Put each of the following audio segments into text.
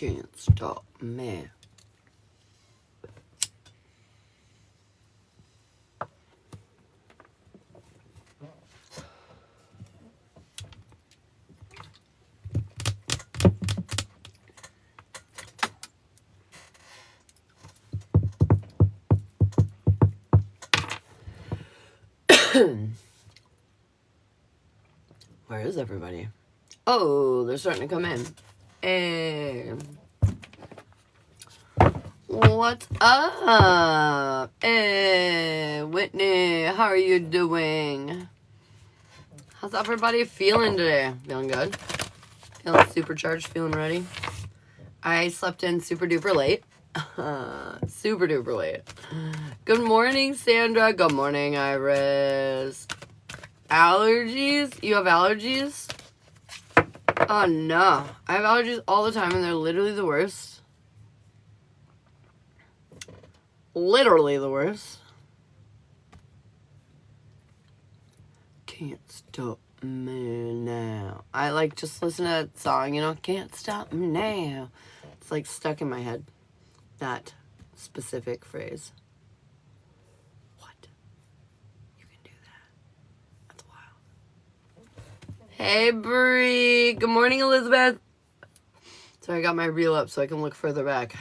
Can't stop me. Where is everybody? Oh, they're starting to come in. Hey. What's up? Hey, Whitney, how are you doing? How's everybody feeling today? Feeling good? Feeling supercharged? Feeling ready? I slept in super duper late. Super duper late. Good morning, Sandra. Good morning, Iris. Allergies? You have allergies? Oh, no. I have allergies all the time, and they're literally the worst. Literally the worst. Can't stop me now. I like just listen to that song, you know? Can't stop me now. It's like stuck in my head. That specific phrase. What? You can do that. That's wild. Hey, Bree. Good morning, Elizabeth. Sorry, I got my reel up so I can look further back.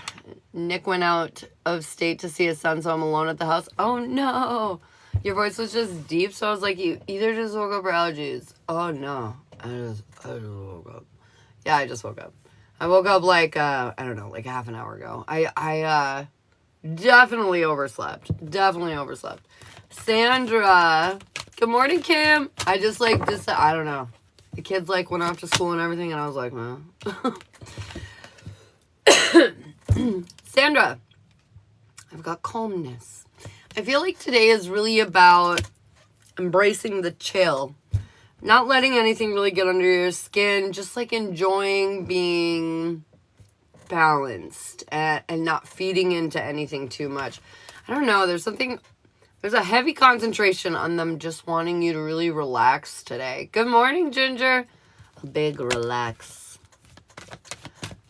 Nick went out of state to see his son, so I'm alone at the house. Oh, no. Your voice was just deep, so I was like, you either just woke up or allergies. Oh, no. I just woke up. Yeah, I just woke up. I woke up like, I don't know, like half an hour ago. I definitely overslept. Definitely overslept. Sandra. Good morning, Kim. I just like this, I don't know. The kids like went off to school and everything, and I was like, man. Sandra. I've got calmness. I feel like today is really about embracing the chill. Not letting anything really get under your skin. Just like enjoying being balanced and not feeding into anything too much. I don't know. There's a heavy concentration on them just wanting you to really relax today. Good morning, Ginger. A big relax.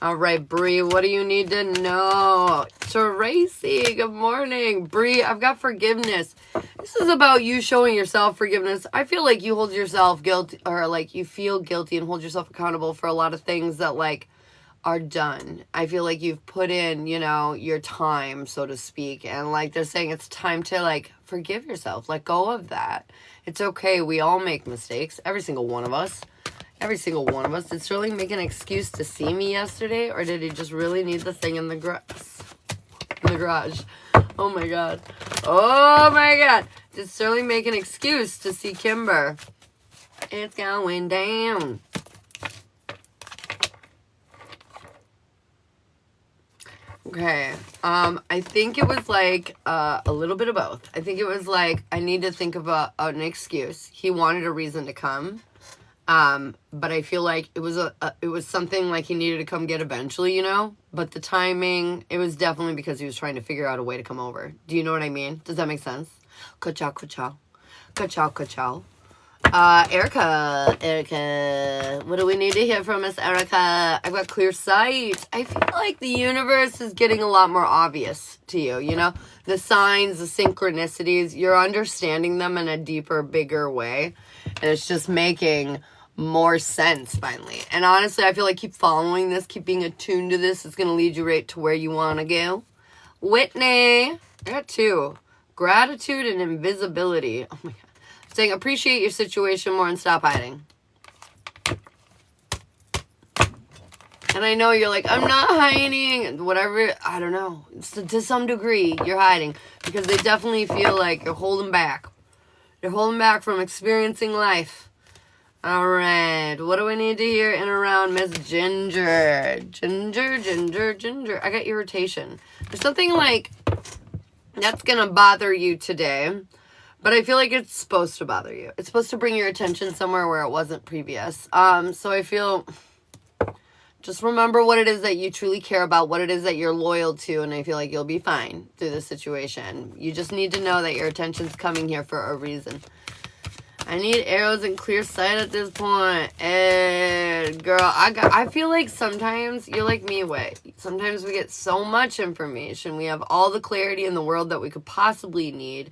All right, Bree, what do you need to know? Tracy, good morning. Bree, I've got forgiveness. This is about you showing yourself forgiveness. I feel like you hold yourself guilty, or like you feel guilty and hold yourself accountable for a lot of things that like are done. I feel like you've put in, you know, your time, so to speak. And like they're saying it's time to like forgive yourself. Let go of that. It's okay. We all make mistakes. Every single one of us. Every single one of us. Did Sterling make an excuse to see me yesterday? Or did he just really need the thing in the garage? Oh my god. Oh my god. Did Sterling make an excuse to see Kimber? It's going down. Okay. I think it was like a little bit of both. I think it was like I need to think of an excuse. He wanted a reason to come. But I feel like it was something like he needed to come get eventually, you know, but the timing, it was definitely because he was trying to figure out a way to come over. Do you know what I mean? Does that make sense? Ka-chow, ka-chow. Ka-chow, ka-chow. Erica, what do we need to hear from Miss Erica? I've got clear sight. I feel like the universe is getting a lot more obvious to you, you know, the signs, the synchronicities, you're understanding them in a deeper, bigger way. And it's just making more sense finally. And honestly, I feel like keep following this, keep being attuned to this. It's going to lead you right to where you want to go. Whitney, I got two. Gratitude and invisibility. Oh my God. Saying appreciate your situation more and stop hiding. And I know you're like, I'm not hiding. Whatever, I don't know. To some degree, you're hiding. Because they definitely feel like you're holding back. You're holding back from experiencing life. All right. What do we need to hear in around Miss Ginger? Ginger. I got irritation. There's something like that's going to bother you today. But I feel like it's supposed to bother you. It's supposed to bring your attention somewhere where it wasn't previous. So I feel just remember what it is that you truly care about, what it is that you're loyal to, and I feel like you'll be fine through this situation. You just need to know that your attention's coming here for a reason. I need arrows and clear sight at this point. And girl, I feel like sometimes you're like me, way. Sometimes we get so much information. We have all the clarity in the world that we could possibly need.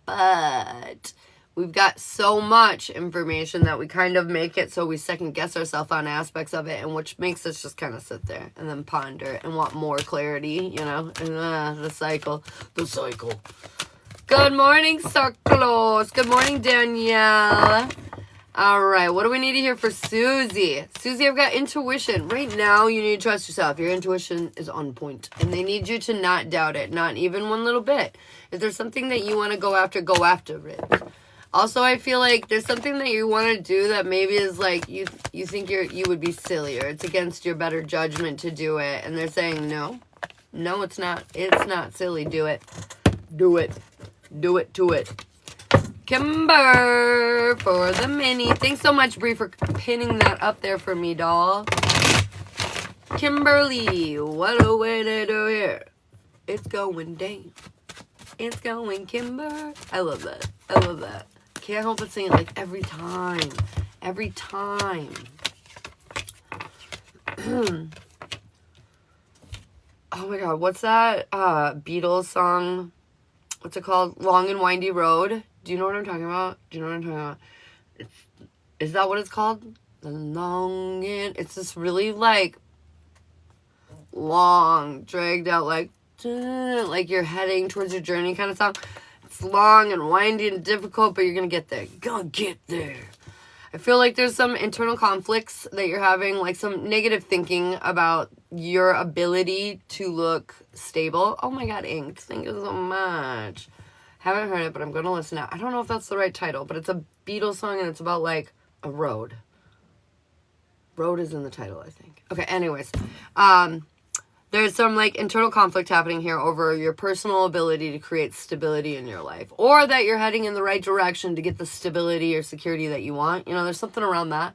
But we've got so much information that we kind of make it so we second guess ourselves on aspects of it, and which makes us just kind of sit there and then ponder and want more clarity, you know, and the cycle. Good morning, Circlos. Good morning, Danielle. All right, what do we need to hear for Susie? Susie, I've got intuition. Right now, you need to trust yourself. Your intuition is on point, and they need you to not doubt it, not even one little bit. If there's something that you want to go after it. Also, I feel like there's something that you want to do that maybe is like you think you would be silly, or it's against your better judgment to do it, and they're saying no, it's not. It's not silly. Do it. Do it to it. Kimber for the mini. Thanks so much, Bree, for pinning that up there for me, doll. Kimberly, what a way to do here. It's going down. It's going, Kimber. I love that. Can't help but sing it like every time. Every time. Oh my god, what's that Beatles song? What's it called? Long and Windy Road. Do you know what I'm talking about? Is that what it's called? The long and... It's this really, like, long, dragged out, like you're heading towards your journey kind of song. It's long and windy and difficult, but you're going to get there. You're going to get there. I feel like there's some internal conflicts that you're having, like some negative thinking about your ability to look stable. Oh my god, Inked, thank you so much. Haven't heard it, but I'm going to listen now. I don't know if that's the right title, but it's a Beatles song, and it's about, like, a road. Road is in the title, I think. Okay, anyways. There's some, like, internal conflict happening here over your personal ability to create stability in your life. Or that you're heading in the right direction to get the stability or security that you want. You know, there's something around that.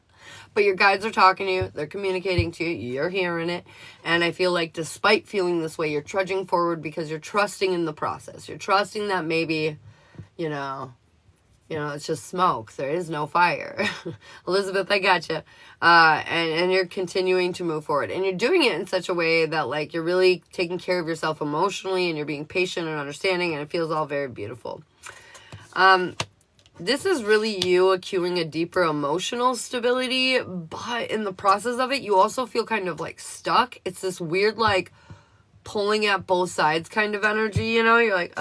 But your guides are talking to you. They're communicating to you. You're hearing it. And I feel like despite feeling this way, you're trudging forward because you're trusting in the process. You're trusting that maybe, you know, it's just smoke. There is no fire. Elizabeth, I gotcha. And you're continuing to move forward. And you're doing it in such a way that, like, you're really taking care of yourself emotionally, and you're being patient and understanding, and it feels all very beautiful. This is really you acuing a deeper emotional stability, but in the process of it, you also feel kind of, like, stuck. It's this weird, like, pulling at both sides kind of energy, you know? You're like,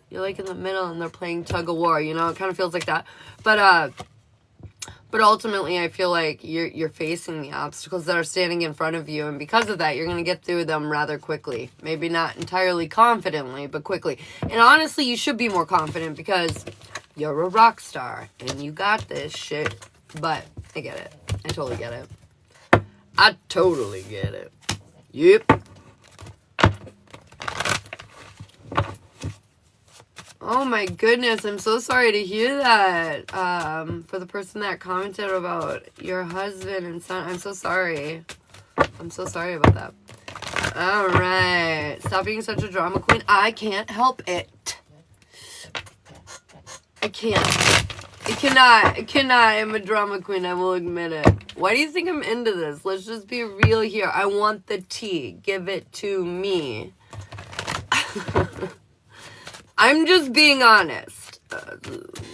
you're, like, in the middle, and they're playing tug of war, you know? It kind of feels like that. But ultimately, I feel like you're facing the obstacles that are standing in front of you, and because of that, you're going to get through them rather quickly. Maybe not entirely confidently, but quickly. And honestly, you should be more confident because you're a rock star, and you got this shit. But I get it. I totally get it. I totally get it. Yep. Oh my goodness, I'm so sorry to hear that. For the person that commented about your husband and son, I'm so sorry. I'm so sorry about that. Alright, stop being such a drama queen. I can't help it. I cannot. I'm a drama queen, I will admit it. Why do you think I'm into this? Let's just be real here. I want the tea. Give it to me. I'm just being honest.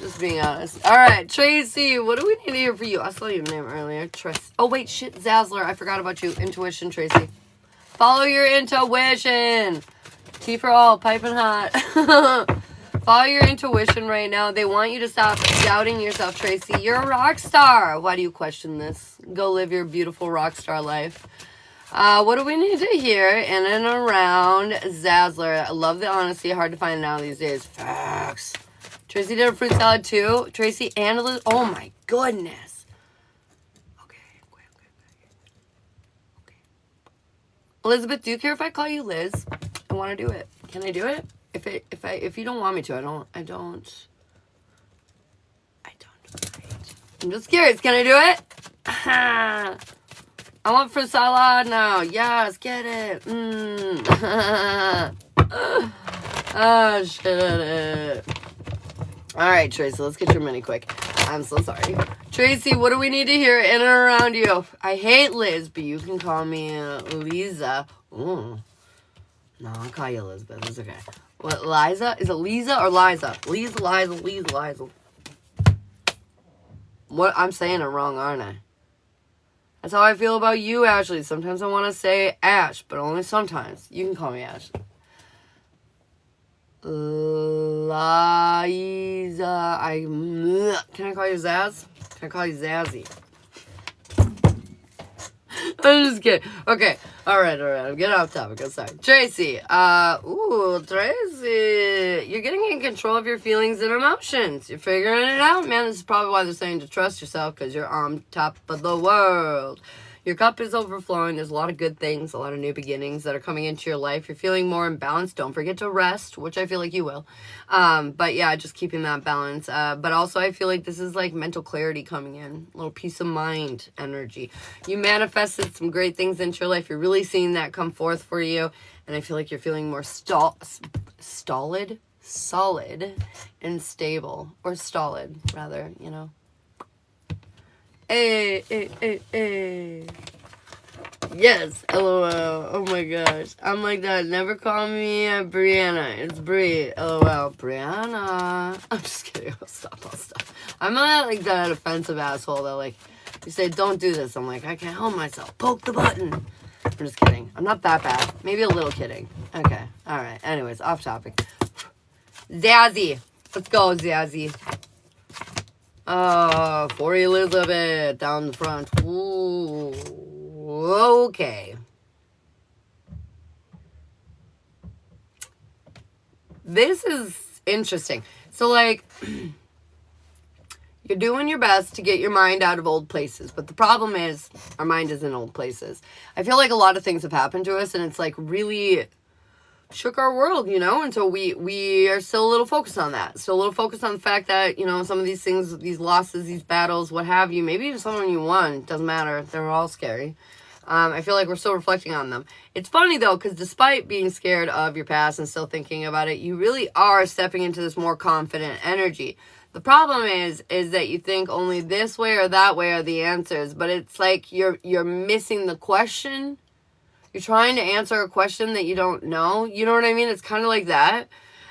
Just being honest. Alright, Tracy, what do we need to hear for you? I saw your name earlier. Oh, wait, shit, Zazzler. I forgot about you. Intuition, Tracy. Follow your intuition. Tea for all, piping hot. Follow your intuition right now. They want you to stop doubting yourself, Tracy. You're a rock star. Why do you question this? Go live your beautiful rock star life. What do we need to hear in and around Zazzler? I love the honesty. Hard to find now these days. Facts. Tracy did a fruit salad too. Tracy and Elizabeth. Oh my goodness. Okay. Elizabeth, do you care if I call you Liz? I want to do it. Can I do it? If you don't want me to, I don't. I'm just curious. Can I do it? I want fruit salad now. Yes, get it. Oh, shit. All right, Tracy, let's get your mini quick. I'm so sorry. Tracy, what do we need to hear in and around you? I hate Liz, but you can call me Lisa. Ooh. No, I'll call you Elizabeth. It's okay. What, Liza? Is it Lisa or Liza? Liza. What? I'm saying it wrong, aren't I? That's how I feel about you, Ashley. Sometimes I want to say Ash, but only sometimes. You can call me Ash. Liza. Can I call you Zaz? Can I call you Zazzy? I'm just kidding. Okay. All right. I'm getting off topic. I'm sorry. Tracy. Tracy. You're getting in control of your feelings and emotions. You're figuring it out, man. This is probably why they're saying to trust yourself, because you're on top of the world. Your cup is overflowing. There's a lot of good things, a lot of new beginnings that are coming into your life. You're feeling more in balance. Don't forget to rest, which I feel like you will. But yeah, just keeping that balance. But also I feel like this is like mental clarity coming in. A little peace of mind energy. You manifested some great things into your life. You're really seeing that come forth for you. And I feel like you're feeling more solid, and stable. Or stolid, rather, you know. Hey. Yes, LOL. Oh my gosh. I'm like that. Never call me Brianna. It's Brie. LOL. Brianna. I'm just kidding. I'll stop. I'm not like that offensive asshole that like, you say don't do this. I'm like, I can't help myself. Poke the button. I'm just kidding. I'm not that bad. Maybe a little kidding. Okay. Alright. Anyways, off topic. Zazzy. Let's go, Zazzy. For Elizabeth down the front. Ooh, okay. This is interesting. So, like, you're doing your best to get your mind out of old places, but the problem is our mind is in old places. I feel like a lot of things have happened to us, and it's like really shook our world, you know, and so we are still a little focused on that. Still a little focused on the fact that, you know, some of these things, these losses, these battles, what have you, maybe even someone you won, doesn't matter, they're all scary. I feel like we're still reflecting on them. It's funny though, because despite being scared of your past and still thinking about it, you really are stepping into this more confident energy. The problem is that you think only this way or that way are the answers, but it's like you're missing the question. You're trying to answer a question that you don't know. You know what I mean? It's kind of like that.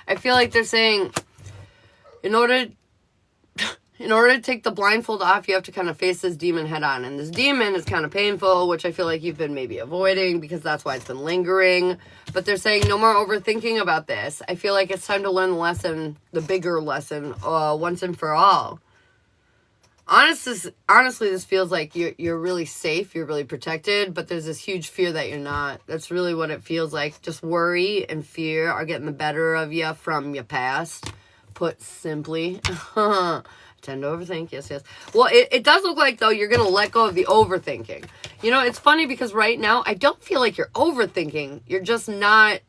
I feel like they're saying, in order to take the blindfold off, you have to kind of face this demon head on. And this demon is kind of painful, which I feel like you've been maybe avoiding because that's why it's been lingering. But they're saying no more overthinking about this. I feel like it's time to learn the lesson, the bigger lesson, once and for all. Honestly, this feels like you're really safe, you're really protected, but there's this huge fear that you're not. That's really what it feels like. Just worry and fear are getting the better of you from your past. Put simply. Tend to overthink, yes. Well, it does look like, though, you're going to let go of the overthinking. You know, it's funny because right now, I don't feel like you're overthinking. You're just not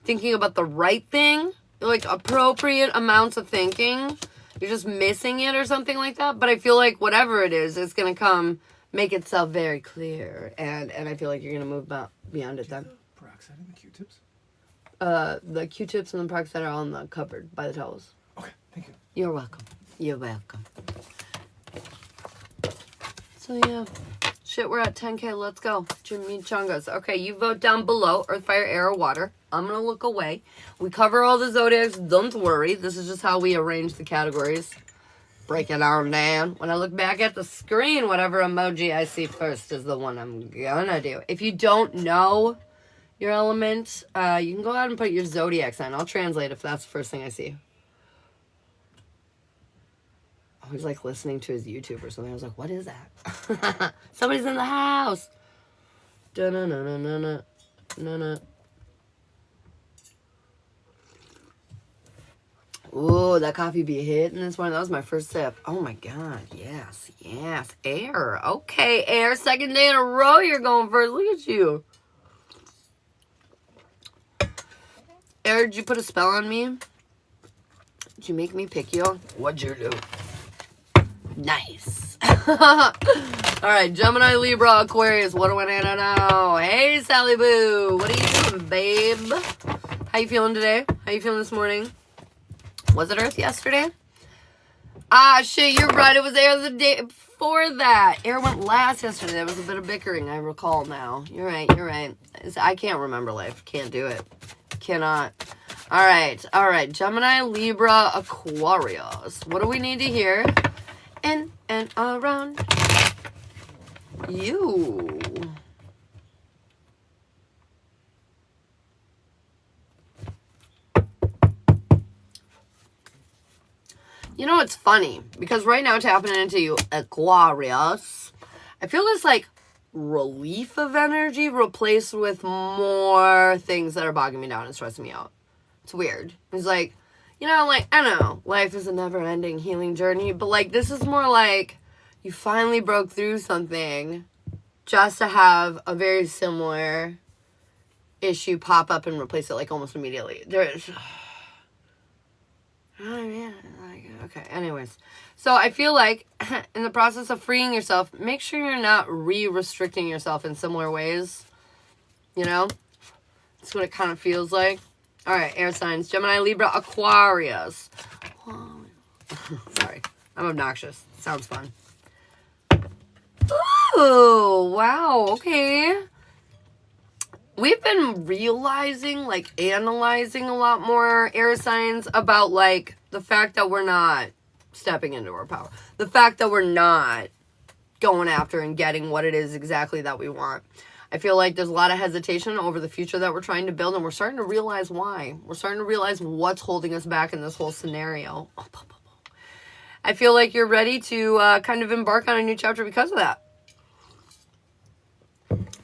thinking about the right thing. Like, appropriate amounts of thinking. You're just missing it or something like that. But I feel like whatever it is, it's going to make itself very clear. And I feel like you're going to move beyond it then. The peroxide and the Q-tips? The Q-tips and the peroxide are all in the cupboard by the towels. Okay, thank you. You're welcome. You're welcome. So, yeah. Shit, we're at 10K. Let's go. Jimmy Chungas. Okay, you vote down below. Earth, fire, air, or water. I'm going to look away. We cover all the zodiacs. Don't worry. This is just how we arrange the categories. Break it on down. When I look back at the screen, whatever emoji I see first is the one I'm going to do. If you don't know your element, you can go ahead and put your zodiac sign. I'll translate if that's the first thing I see. I was like listening to his YouTube or something. I was like, what is that? Somebody's in the house. Da-na-na-na-na-na. Ooh, that coffee be hitting this morning. That was my first sip. Oh my God. Yes. Air. Okay, air. Second day in a row you're going first. Look at you. Air, did you put a spell on me? Did you make me pick you? What'd you do? Nice. Alright, Gemini, Libra, Aquarius. What do I need to know? Hey, Sally Boo. What are you doing, babe? How you feeling today? How you feeling this morning? Was it Earth yesterday? Ah, shit, you're right. It was air the day before that. Air went last yesterday. There was a bit of bickering, I recall now. You're right, you're right. I can't remember life. Can't do it. Cannot. All right. Gemini, Libra, Aquarius. What do we need to hear? In and around you. You know, it's funny because right now tapping into you, Aquarius, I feel this like relief of energy replaced with more things that are bogging me down and stressing me out. It's weird. It's like, you know, like, I don't know, life is a never-ending healing journey, but like this is more like you finally broke through something just to have a very similar issue pop up and replace it like almost immediately. There's... Oh, yeah. Okay, anyways. So I feel like in the process of freeing yourself, make sure you're not restricting yourself in similar ways. You know? That's what it kind of feels like. All right, air signs. Gemini, Libra, Aquarius. Sorry. I'm obnoxious. Sounds fun. Ooh, wow. Okay. We've been realizing, like, analyzing a lot more air signs about, like, the fact that we're not stepping into our power. The fact that we're not going after and getting what it is exactly that we want. I feel like there's a lot of hesitation over the future that we're trying to build, and we're starting to realize why. We're starting to realize what's holding us back in this whole scenario. I feel like you're ready to kind of embark on a new chapter because of that.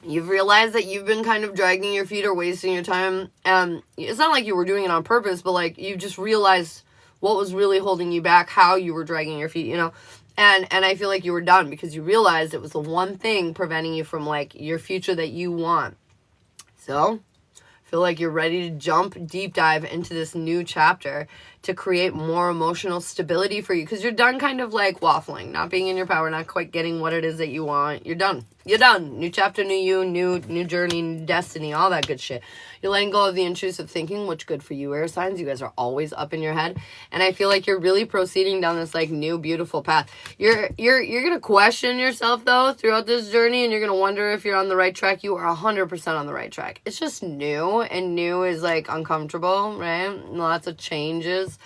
You've realized that you've been kind of dragging your feet or wasting your time. It's not like you were doing it on purpose, but like you just realized what was really holding you back, how you were dragging your feet, you know. And I feel like you were done because you realized it was the one thing preventing you from like your future that you want. So, I feel like you're ready to jump deep dive into this new chapter to create more emotional stability for you because you're done kind of like waffling, not being in your power, not quite getting what it is that you want. You're done. You're done. New chapter, new you, new journey, new destiny, all that good shit. You're letting go of the intrusive thinking, which good for you, air signs. You guys are always up in your head. And I feel like you're really proceeding down this like new, beautiful path. You're going to question yourself though throughout this journey, and you're going to wonder if you're on the right track. You are 100% on the right track. It's just new, and new is like uncomfortable, right? Lots of changes.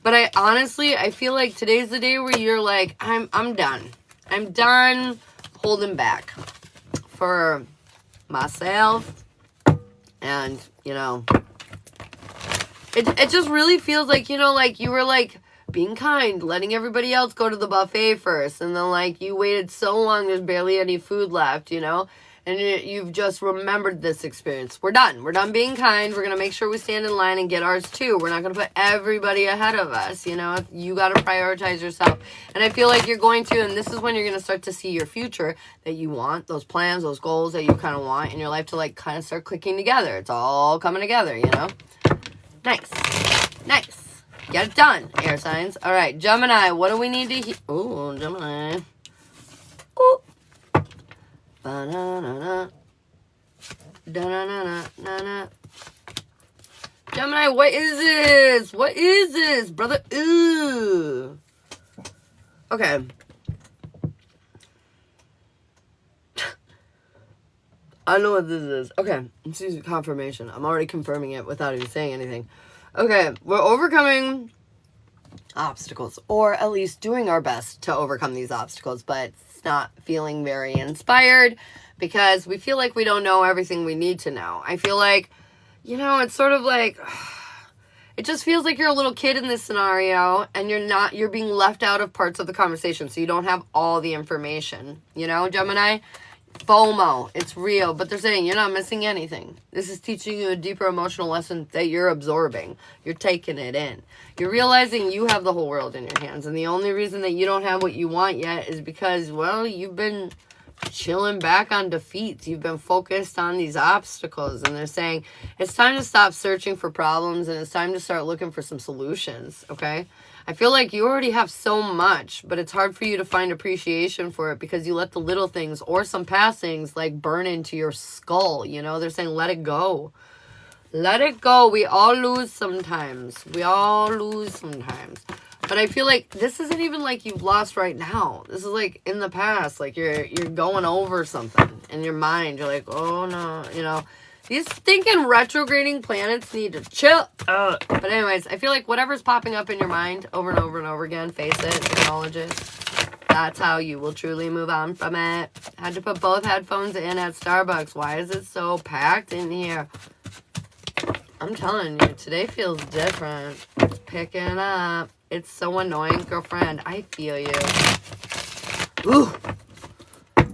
But I feel like today's the day where you're like, I'm done. I'm done holding back for myself. And, you know, it just really feels like, you know, like you were like being kind, letting everybody else go to the buffet first. And then like you waited so long, there's barely any food left, you know. And you've just remembered this experience. We're done. We're done being kind. We're going to make sure we stand in line and get ours too. We're not going to put everybody ahead of us. You know, you got to prioritize yourself. And I feel like you're going to, and this is when you're going to start to see your future that you want, those plans, those goals that you kind of want in your life to like kind of start clicking together. It's all coming together, you know? Nice. Get it done, air signs. All right, Gemini, what do we need to hear? Ooh, Gemini. Ooh. Ba-na-na-na. Da-na-na-na-na-na. Gemini, what is this? What is this, brother? Ooh. Okay. I know what this is. Okay, let's use confirmation. I'm already confirming it without even saying anything. Okay, we're overcoming obstacles, or at least doing our best to overcome these obstacles, but not feeling very inspired because we feel like we don't know everything we need to know. I feel like, you know, it's sort of like, it just feels like you're a little kid in this scenario and you're being left out of parts of the conversation, so you don't have all the information, you know, Gemini? FOMO, it's real, but they're saying you're not missing anything. This is teaching you a deeper emotional lesson that you're absorbing. You're taking it in. You're realizing you have the whole world in your hands, and the only reason that you don't have what you want yet is because, well, you've been chilling back on defeats. You've been focused on these obstacles, and they're saying it's time to stop searching for problems, and it's time to start looking for some solutions, okay? I feel like you already have so much, but it's hard for you to find appreciation for it because you let the little things or some past things like burn into your skull, you know? They're saying let it go. Let it go. We all lose sometimes. But But I feel like this isn't even like you've lost right now. This is like in the past. Like you're going over something in your mind. You're like, oh no, you know. These stinking retrograding planets need to chill. But anyways, I feel like whatever's popping up in your mind over and over and over again, face it, acknowledge it. That's how you will truly move on from it. Had to put both headphones in at Starbucks. Why is it so packed in here? I'm telling you, today feels different. It's picking up. It's so annoying, girlfriend. I feel you. Ooh.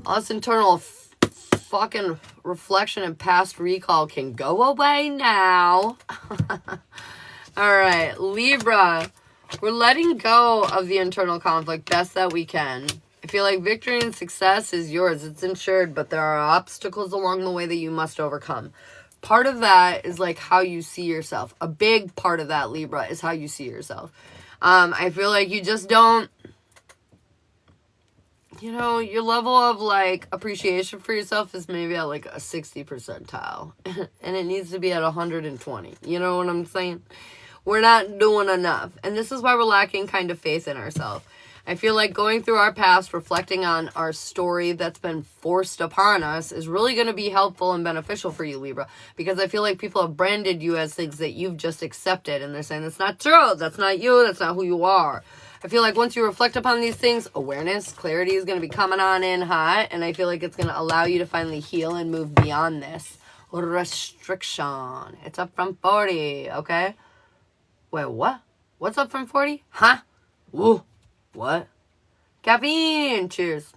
All this internal fucking reflection and past recall can go away now. All right, Libra. We're letting go of the internal conflict best that we can. I feel like victory and success is yours. It's insured, but there are obstacles along the way that you must overcome. Part of that is like how you see yourself. A big part of that, Libra, is how you see yourself. I feel like you just don't, you know, your level of like appreciation for yourself is maybe at like a 60 percentile. And it needs to be at 120. You know what I'm saying? We're not doing enough. And this is why we're lacking kind of faith in ourselves. I feel like going through our past, reflecting on our story that's been forced upon us is really going to be helpful and beneficial for you, Libra. Because I feel like people have branded you as things that you've just accepted. And they're saying, that's not true. That's not you. That's not who you are. I feel like once you reflect upon these things, awareness, clarity is going to be coming on in hot. And I feel like it's going to allow you to finally heal and move beyond this restriction. It's up from 40, okay? Wait, what? What's up from 40? Huh? Woo. What? Caffeine. Cheers.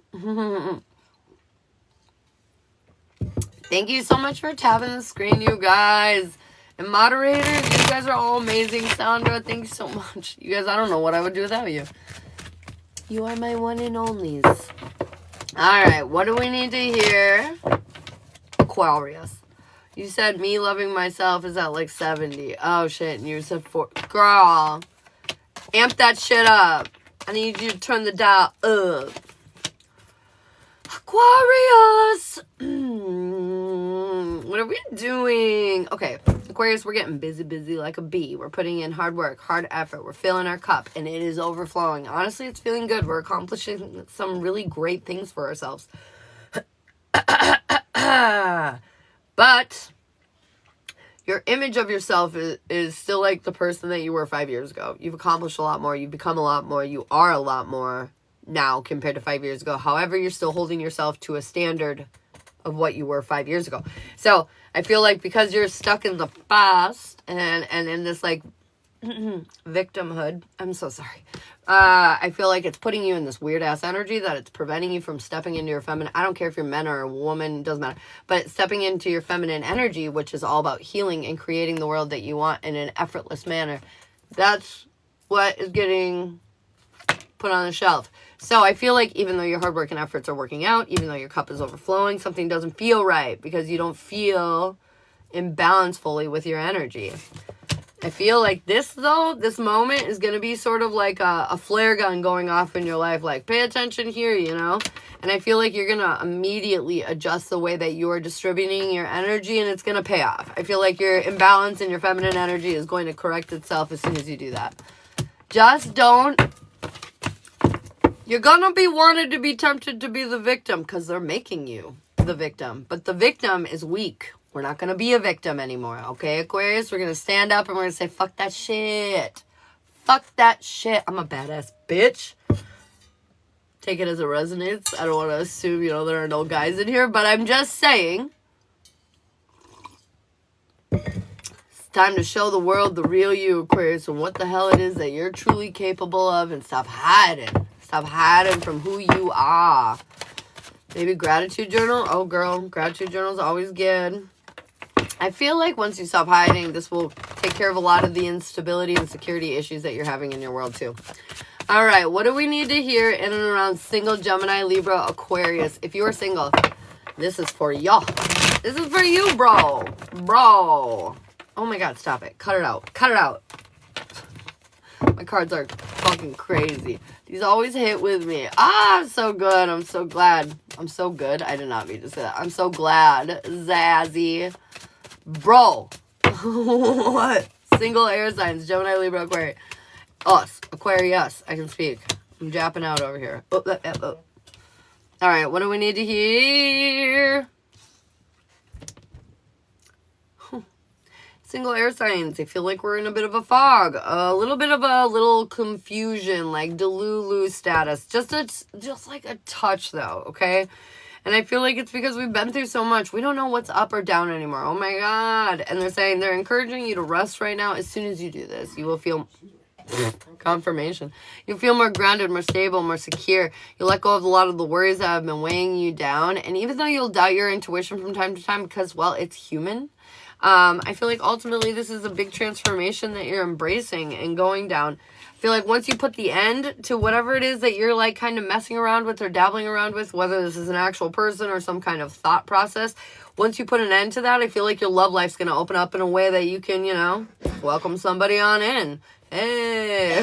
Thank you so much for tapping the screen, you guys. And moderators, you guys are all amazing. Sandra, thank you so much. You guys, I don't know what I would do without you. You are my one and onlys. Alright, what do we need to hear? Aquarius. You said me loving myself is at like 70. Oh shit, and you said 4. Girl, amp that shit up. I need you to turn the dial up. Aquarius. What are we doing? Okay, Aquarius, we're getting busy like a bee. We're putting in hard work, hard effort. We're filling our cup, and it is overflowing. Honestly, it's feeling good. We're accomplishing some really great things for ourselves. But your image of yourself is still like the person that you were 5 years ago. You've accomplished a lot more. You've become a lot more. You are a lot more now compared to 5 years ago. However, you're still holding yourself to a standard of what you were 5 years ago. So I feel like because you're stuck in the past and in this like victimhood, I'm so sorry. I feel like it's putting you in this weird ass energy that it's preventing you from stepping into your feminine. I don't care if you're men or a woman, doesn't matter. But stepping into your feminine energy, which is all about healing and creating the world that you want in an effortless manner. That's what is getting put on the shelf. So I feel like even though your hard work and efforts are working out, even though your cup is overflowing, something doesn't feel right because you don't feel imbalanced fully with your energy. I feel like this moment is going to be sort of like a flare gun going off in your life. Like, pay attention here, you know? And I feel like you're going to immediately adjust the way that you are distributing your energy, and it's going to pay off. I feel like your imbalance in your feminine energy is going to correct itself as soon as you do that. Just don't. You're going to be wanted to be tempted to be the victim because they're making you the victim. But the victim is weak. We're not going to be a victim anymore, okay, Aquarius? We're going to stand up and we're going to say, fuck that shit. Fuck that shit. I'm a badass bitch. Take it as a resonance. I don't want to assume, you know, there are no guys in here, but I'm just saying. It's time to show the world the real you, Aquarius, and what the hell it is that you're truly capable of, and stop hiding. Stop hiding from who you are. Maybe gratitude journal. Oh, girl, gratitude journal is always good. I feel like once you stop hiding, this will take care of a lot of the instability and security issues that you're having in your world, too. All right, what do we need to hear in and around single Gemini, Libra, Aquarius? If you are single, this is for y'all. This is for you, bro. Bro. Oh, my God, stop it. Cut it out. Cut it out. My cards are fucking crazy. These always hit with me. I'm so good. I'm so glad. I'm so good. I did not mean to say that. I'm so glad. Zazzy. Bro. What? Single air signs. Gemini, Libra, Aquarius. Us. Aquarius. I can speak. I'm japping out over here. Oh. All right, what do we need to hear? Single air signs. I feel like we're in a bit of a fog. A little bit of a little confusion, like Delulu status. Just like a touch, though, okay? And I feel like it's because we've been through so much. We don't know what's up or down anymore. Oh, my God. And they're saying they're encouraging you to rest right now. As soon as you do this, you will feel... confirmation. You'll feel more grounded, more stable, more secure. You'll let go of a lot of the worries that have been weighing you down. And even though you'll doubt your intuition from time to time because, well, it's human, I feel like ultimately this is a big transformation that you're embracing and going down. I feel like once you put the end to whatever it is that you're like kind of messing around with or dabbling around with, whether this is an actual person or some kind of thought process, once you put an end to that, I feel like your love life's going to open up in a way that you can, you know, welcome somebody on in. Hey,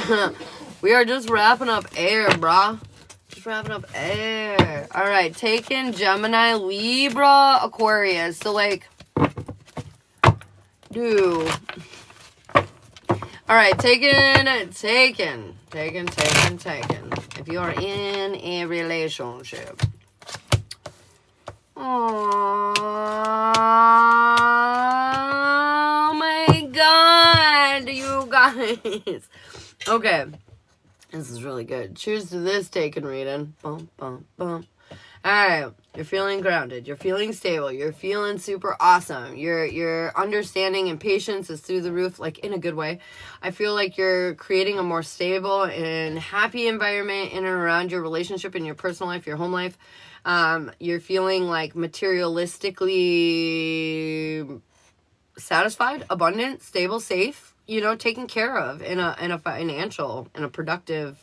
we are just wrapping up air, brah. Just wrapping up air. All right, taking Gemini, Libra, Aquarius. So, like, dude. All right, taking. If you are in a relationship. Oh my God, you guys. Okay, this is really good. Cheers to this taken reading. Bum, bum, bum. All right, you're feeling grounded. You're feeling stable. You're feeling super awesome. Your understanding and patience is through the roof, like in a good way. I feel like you're creating a more stable and happy environment in and around your relationship in your personal life, your home life. You're feeling like materialistically satisfied, abundant, stable, safe, you know, taken care of in a financial, in a productive.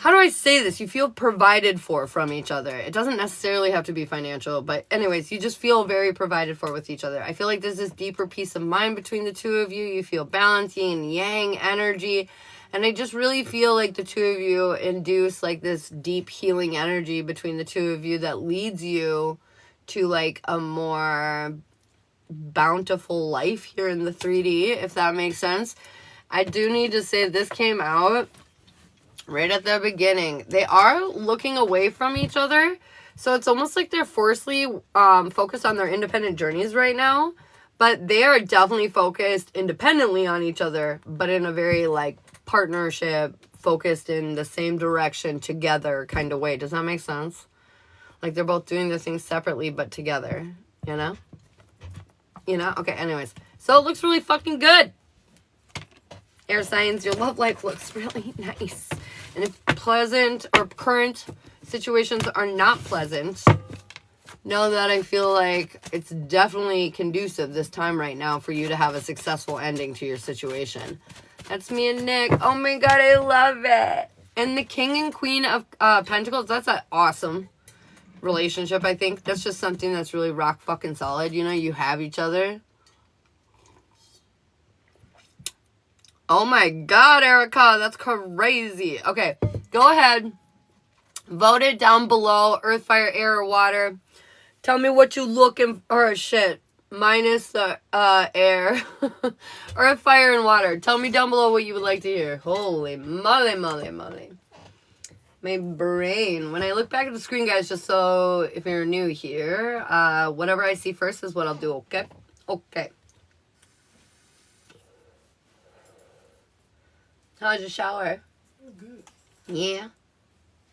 How do I say this? You feel provided for from each other. It doesn't necessarily have to be financial, but anyways, you just feel very provided for with each other. I feel like there's this deeper peace of mind between the two of you. You feel balance, yin and yang energy. And I just really feel like the two of you induce like this deep healing energy between the two of you that leads you to like a more bountiful life here in the 3D, if that makes sense. I do need to say this came out right at the beginning. They are looking away from each other. So it's almost like they're forcefully focused on their independent journeys right now. But they are definitely focused independently on each other, but in a very like partnership, focused in the same direction together kind of way. Does that make sense? Like they're both doing the things separately but together, you know? You know? Okay, anyways. So it looks really fucking good. Air signs, your love life looks really nice. And if pleasant or current situations are not pleasant, know that I feel like it's definitely conducive this time right now for you to have a successful ending to your situation. That's me and Nick. Oh my God, I love it. And the King and Queen of Pentacles, that's an awesome relationship, I think. That's just something that's really rock fucking solid. You know, you have each other. Oh my God, Erica, that's crazy. Okay, go ahead. Vote it down below. Earth, fire, air, or water. Tell me what you looking for. Shit. Minus the air. Earth, fire, and water. Tell me down below what you would like to hear. Holy moly, moly, moly. My brain. When I look back at the screen, guys, just so if you're new here, whatever I see first is what I'll do, okay? Okay. How's your shower? Oh, good. Yeah.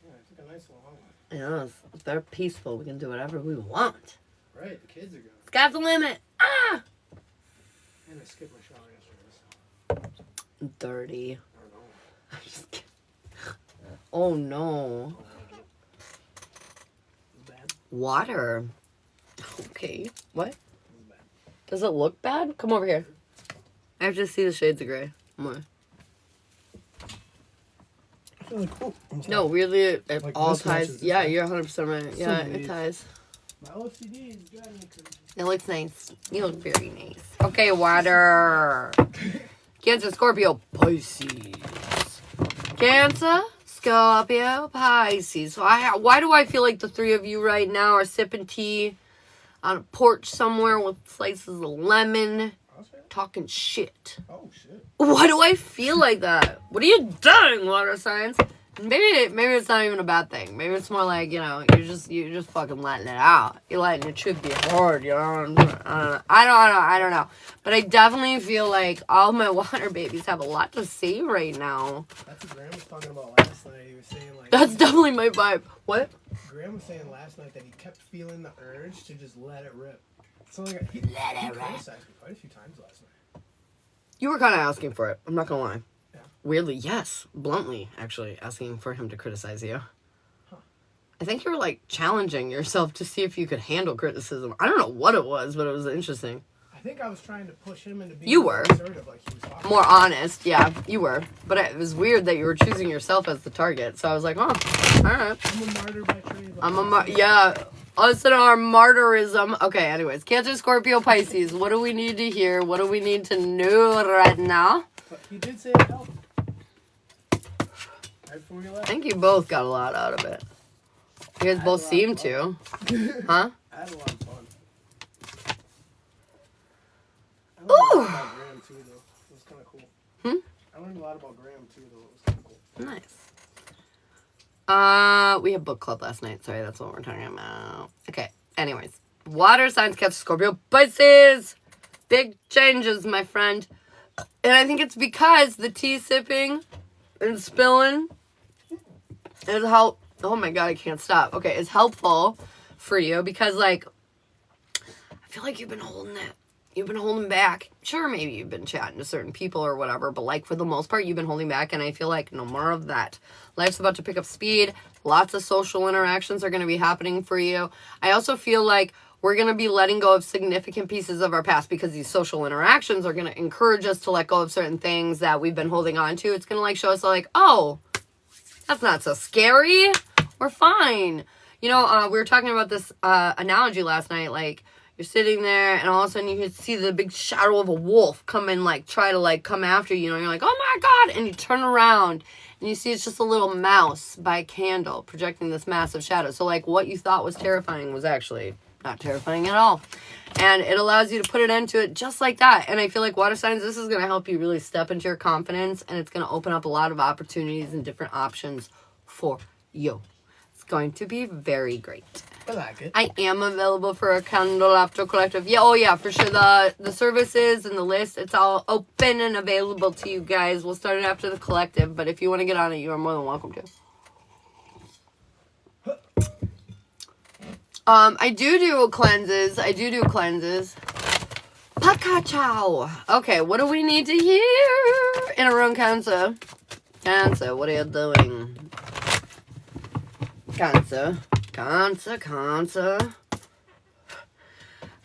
Yeah, I took a nice long one. I know, it's very peaceful. We can do whatever we want. Right, the kids are going. Sky's the limit. Ah! And I skipped my shower yesterday, so. I'm dirty. I don't know. I'm just kidding. Oh no. It's bad. Water. Okay. What? It's bad. Does it look bad? Come over here. I have to see the shades of gray. More. I feel like, oh, No, weirdly, it Like all this ties. matches Yeah, this you're 100% right. So Yeah, it weird. ties. my OCD is driving me crazy. It looks nice. You look very nice. Okay, water. Cancer, Scorpio, Pisces. Cancer, Scorpio, Pisces. So why do I feel like the three of you right now are sipping tea on a porch somewhere with slices of lemon? I CrossFit? talking shit. Oh, shit. Why do I feel like that? What are you doing, water signs? Maybe it's not even a bad thing. Maybe it's more like, you're just fucking letting it out. You're letting your truth be heard, you know? I don't know. But I definitely feel like all my water babies have a lot to say right now. That's what Graham was talking about last night. He was saying, like... That's definitely my vibe. What? Graham was saying last night that he kept feeling the urge to just let it rip. So, like, he criticized me quite a few times last night. You were kind of asking for it. I'm not going to lie. Yeah. Weirdly, yes. Bluntly, actually, asking for him to criticize you. Huh. I think you were, like, challenging yourself to see if you could handle criticism. I don't know what it was, but it was interesting. I think I was trying to push him into being You more were. assertive, like he was talking More about. honest, yeah, you were. But it was weird that you were choosing yourself as the target. So I was like, oh, all right. I'm a martyr by trade. Yeah. Us and our martyrism. Okay, anyways. Cancer, Scorpio, Pisces. What do we need to hear? What do we need to know right now? But he did say it helped. Right before we I left. think you both got a lot out of it. You guys both seem to. Huh? I had a lot of fun. I learned a Ooh. lot about Graham too, though. It was kind of cool. I learned a lot about Graham too, though. It was kind of cool. Nice. We had book club last night. Sorry, that's what we're talking about. Okay. Anyways, water signs, Cancer, Scorpio, Pisces. Big changes, my friend. And I think it's because the tea sipping and spilling is help. Oh my god, I can't stop. Okay, it's helpful for you because, like, I feel like you've been holding it. You've been holding back. Sure, maybe you've been chatting to certain people or whatever, but, like, for the most part, you've been holding back, and I feel like no more of that. Life's about to pick up speed. Lots of social interactions are going to be happening for you. I also feel like we're going to be letting go of significant pieces of our past because these social interactions are going to encourage us to let go of certain things that we've been holding on to. It's going to, like, show us, like, oh, that's not so scary. We're fine. You know, we were talking about this analogy last night, like, you're sitting there, and all of a sudden you can see the big shadow of a wolf come and, like, try to, like, come after you. And you're like, oh, my God. And you turn around, and you see it's just a little mouse by a candle projecting this massive shadow. So, like, what you thought was terrifying was actually not terrifying at all. And it allows you to put an end to it just like that. And I feel like water signs, this is going to help you really step into your confidence, and it's going to open up a lot of opportunities and different options for you. It's going to be very great. I like it. I am available for a Candle After Collective. Yeah, oh yeah, for sure. The services and the list, it's all open and available to you guys. We'll start it after the collective, but if you want to get on it, you are more than welcome to. I do cleanses. Pakachow. Okay, what do we need to hear in a room, Cancer? Cancer, what are you doing? Cancer.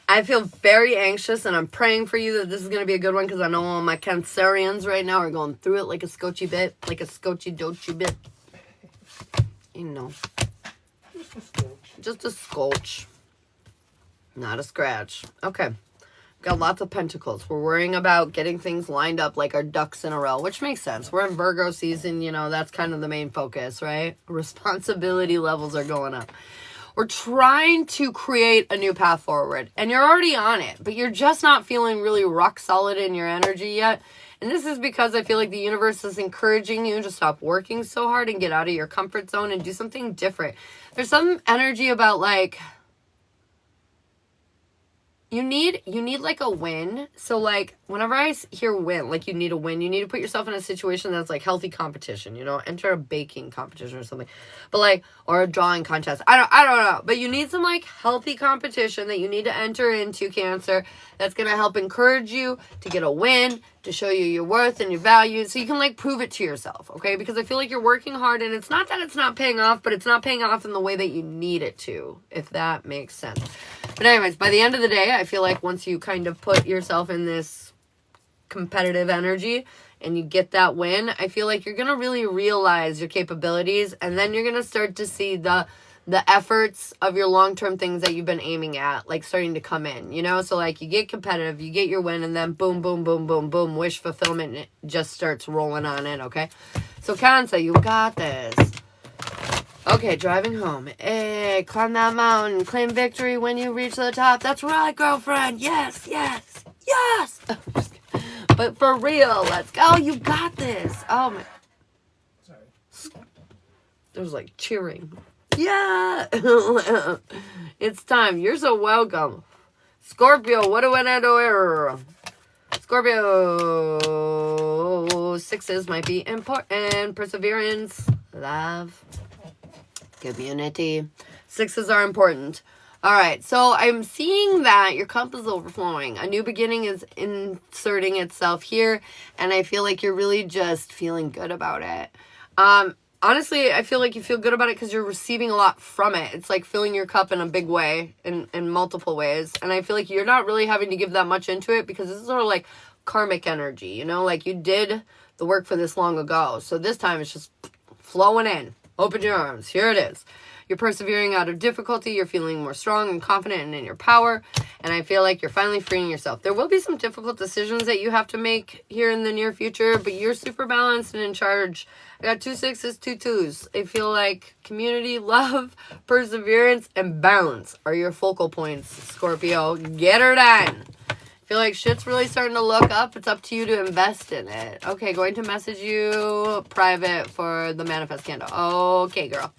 I feel very anxious, and I'm praying for you that this is going to be a good one, because I know all my Cancerians right now are going through it like a scotchy bit, like a scotchy doachy bit. You know. Just a scorch. Not a scratch. Okay. Got lots of pentacles. We're worrying about getting things lined up like our ducks in a row, which makes sense. We're in Virgo season, you know, that's kind of the main focus, right? Responsibility levels are going up. We're trying to create a new path forward, and you're already on it, but you're just not feeling really rock solid in your energy yet. And this is because I feel like the universe is encouraging you to stop working so hard and get out of your comfort zone and do something different. There's some energy about, like, you need like a win. So, like, whenever I hear win, like, you need a win, you need to put yourself in a situation that's like healthy competition, you know, enter a baking competition or something, but like, or a drawing contest. I don't know, but you need some like healthy competition that you need to enter into, Cancer, that's going to help encourage you to get a win, to show you your worth and your value, so you can, like, prove it to yourself, okay? Because I feel like you're working hard, and it's not that it's not paying off, but it's not paying off in the way that you need it to, if that makes sense. But anyways, by the end of the day, I feel like once you kind of put yourself in this competitive energy and you get that win, I feel like you're going to really realize your capabilities, and then you're going to start to see the efforts of your long-term things that you've been aiming at, like, starting to come in, you know? So, like, you get competitive, you get your win, and then boom, boom, boom, boom, boom, wish fulfillment, it just starts rolling on in, okay? So, Cancer, you got this. Okay, driving home. Hey, climb that mountain, claim victory when you reach the top. That's right, girlfriend. Yes, yes, Yes! But for real, let's go. You got this. Oh, my. Sorry. There's like cheering. Yeah! It's time. You're so welcome. Scorpio, what do I do? Scorpio, sixes might be important. Perseverance, love, community. Sixes are important. All right, so I'm seeing that your cup is overflowing. A new beginning is inserting itself here, and I feel like you're really just feeling good about it. Honestly, I feel like you feel good about it because you're receiving a lot from it. It's like filling your cup in a big way, in multiple ways. And I feel like you're not really having to give that much into it because this is sort of like karmic energy, you know? Like you did the work for this long ago. So this time it's just flowing in. Open your arms. Here it is. You're persevering out of difficulty. You're feeling more strong and confident and in your power. And I feel like you're finally freeing yourself. There will be some difficult decisions that you have to make here in the near future, but you're super balanced and in charge. I got 2 6s, 2 2s. I feel like community, love, perseverance, and balance are your focal points, Scorpio. Get her done. I feel like shit's really starting to look up. It's up to you to invest in it. Okay, going to message you private for the manifest candle. Okay, girl.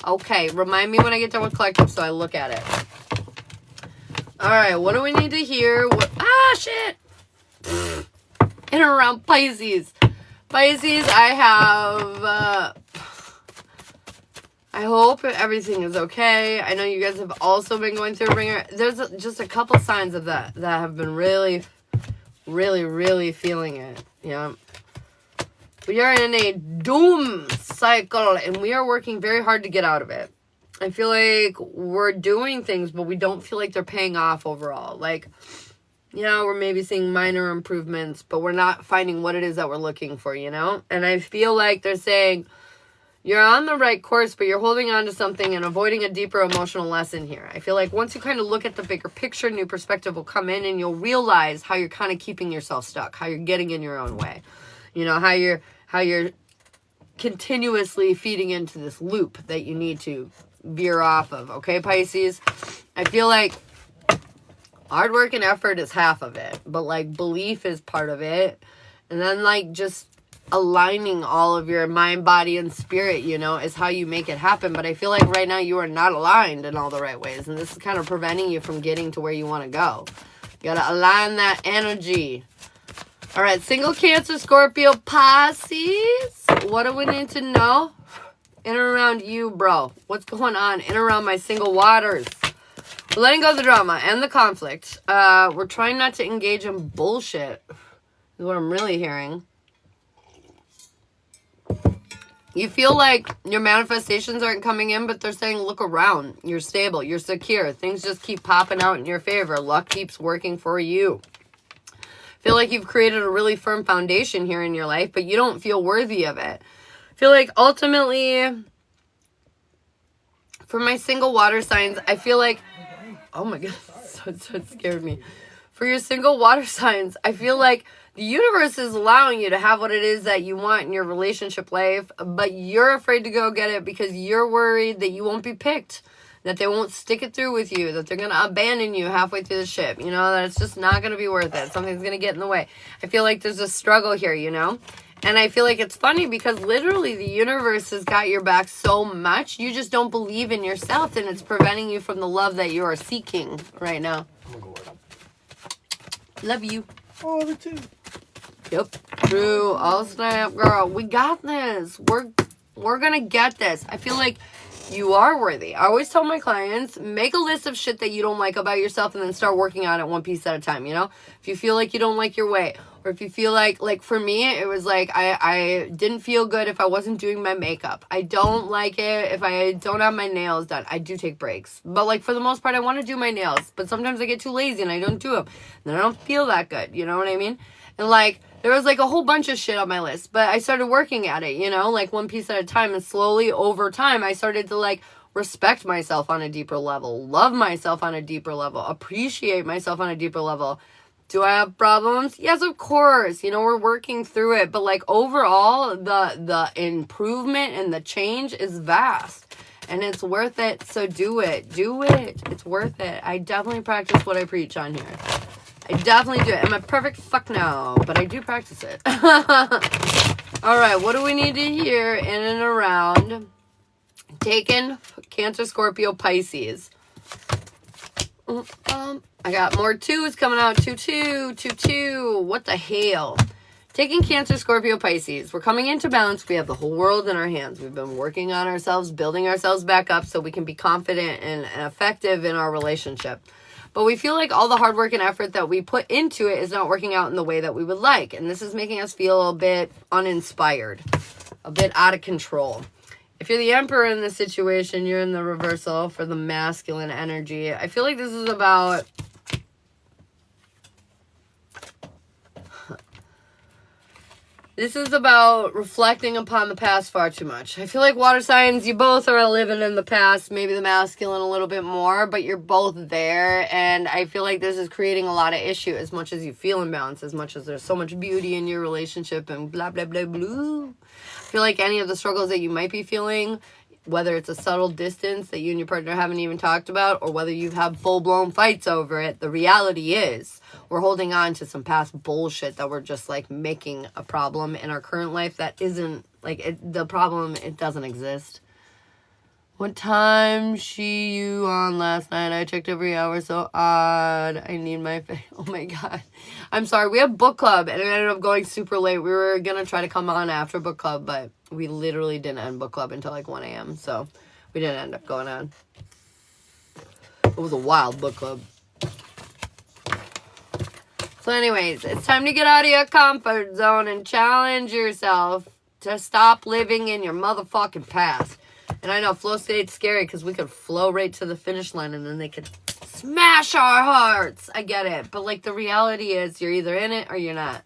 Okay, remind me when I get done with collective so I look at it. All right, what do we need to hear? Shit! In and around Pisces. Pisces, I have, I hope everything is okay. I know you guys have also been going through a ringer. There's just a couple signs of that have been really, really, really feeling it. Yeah. We are in a doom cycle, and we are working very hard to get out of it. I feel like we're doing things, but we don't feel like they're paying off overall. Like, yeah, we're maybe seeing minor improvements, but we're not finding what it is that we're looking for, you know? And I feel like they're saying, you're on the right course, but you're holding on to something and avoiding a deeper emotional lesson here. I feel like once you kind of look at the bigger picture, new perspective will come in, and you'll realize how you're kind of keeping yourself stuck, how you're getting in your own way. You know, how you're continuously feeding into this loop that you need to veer off of, okay, Pisces? I feel like hard work and effort is half of it, but like belief is part of it. And then like just aligning all of your mind, body, and spirit, you know, is how you make it happen. But I feel like right now you are not aligned in all the right ways. And this is kind of preventing you from getting to where you want to go. You got to align that energy. All right, single Cancer, Scorpio, Pisces. What do we need to know? In and around you, bro. What's going on in and around my single waters? We're letting go of the drama and the conflict. We're trying not to engage in bullshit, is what I'm really hearing. You feel like your manifestations aren't coming in, but they're saying, look around. You're stable. You're secure. Things just keep popping out in your favor. Luck keeps working for you. Feel like you've created a really firm foundation here in your life, but you don't feel worthy of it. Feel like ultimately, for my single water signs, I feel like, oh my God, so it scared me. For your single water signs, I feel like the universe is allowing you to have what it is that you want in your relationship life, but you're afraid to go get it because you're worried that you won't be picked, that they won't stick it through with you, that they're going to abandon you halfway through the ship, you know, that it's just not going to be worth it. Something's going to get in the way. I feel like there's a struggle here, you know, and I feel like it's funny because literally the universe has got your back so much, you just don't believe in yourself, and it's preventing you from the love that you are seeking right now. Love you. Oh, the two. Yep. True. All snap, girl. We got this. We're gonna get this. I feel like you are worthy. I always tell my clients, make a list of shit that you don't like about yourself and then start working on it one piece at a time, you know? If you feel like you don't like your weight, or if you feel like for me, it was like I didn't feel good if I wasn't doing my makeup. I don't like it if I don't have my nails done. I do take breaks. But like for the most part, I want to do my nails. But sometimes I get too lazy and I don't do them. Then I don't feel that good. You know what I mean? And like, there was like a whole bunch of shit on my list, but I started working at it, you know, like one piece at a time, and slowly over time, I started to like respect myself on a deeper level, love myself on a deeper level, appreciate myself on a deeper level. Do I have problems? Yes, of course. You know, we're working through it, but like overall, the improvement and the change is vast, and it's worth it. So do it. It's worth it. I definitely practice what I preach on here. I definitely do it. Am I perfect? Fuck no. But I do practice it. Alright, what do we need to hear in and around Taken, Cancer, Scorpio, Pisces? I got more twos coming out. 2-2, 2-2. What the hell? Taking Cancer, Scorpio, Pisces. We're coming into balance. We have the whole world in our hands. We've been working on ourselves, building ourselves back up so we can be confident and effective in our relationship. But we feel like all the hard work and effort that we put into it is not working out in the way that we would like. And this is making us feel a bit uninspired, a bit out of control. If you're the Emperor in this situation, you're in the reversal for the masculine energy. I feel like this is about... This is about reflecting upon the past far too much. I feel like water signs, you both are living in the past, maybe the masculine a little bit more, but you're both there. And I feel like this is creating a lot of issue as much as you feel imbalanced, as much as there's so much beauty in your relationship and blah, blah, blah, blah. I feel like any of the struggles that you might be feeling, whether it's a subtle distance that you and your partner haven't even talked about, or whether you've had full-blown fights over it, the reality is we're holding on to some past bullshit that we're just, like, making a problem in our current life that isn't, like, the problem, it doesn't exist. What time you on last night? I checked every hour, so odd. I need my face. Oh, my God. I'm sorry. We have book club, and it ended up going super late. We were going to try to come on after book club, but we literally didn't end book club until, like, 1 a.m., so we didn't end up going on. It was a wild book club. So anyways, it's time to get out of your comfort zone and challenge yourself to stop living in your motherfucking past. And I know flow state's scary because we could flow right to the finish line and then they could smash our hearts. I get it. But, like, the reality is you're either in it or you're not.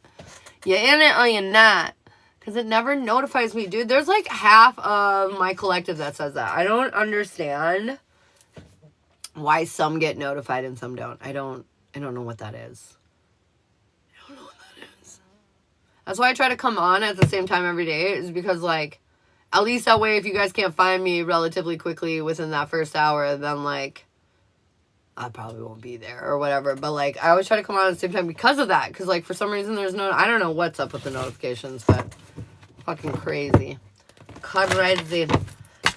You're in it or you're not. Because it never notifies me, dude. There's, like, half of my collective that says that. I don't understand why some get notified and some don't. I don't know what that is. That's why I try to come on at the same time every day, is because, like, at least that way if you guys can't find me relatively quickly within that first hour, then, like, I probably won't be there or whatever. But, like, I always try to come on at the same time because of that. Because, like, for some reason there's no... I don't know what's up with the notifications, but fucking crazy. Crazy.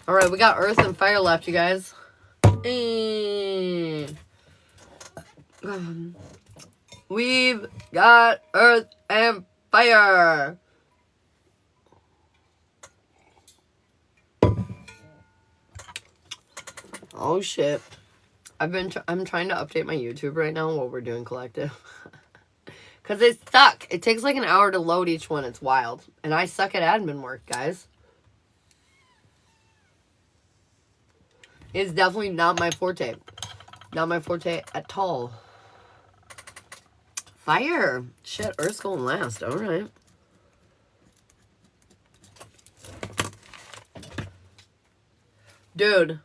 All right, we got Earth and Fire left, you guys. We've got Earth and Fire. Oh shit. I'm trying to update my YouTube right now while we're doing collective. Cause it's stuck. It takes like an hour to load each one. It's wild. And I suck at admin work, guys. It's definitely not my forte. Not my forte at all. Fire. Shit, Earth's going last. Alright. Dude.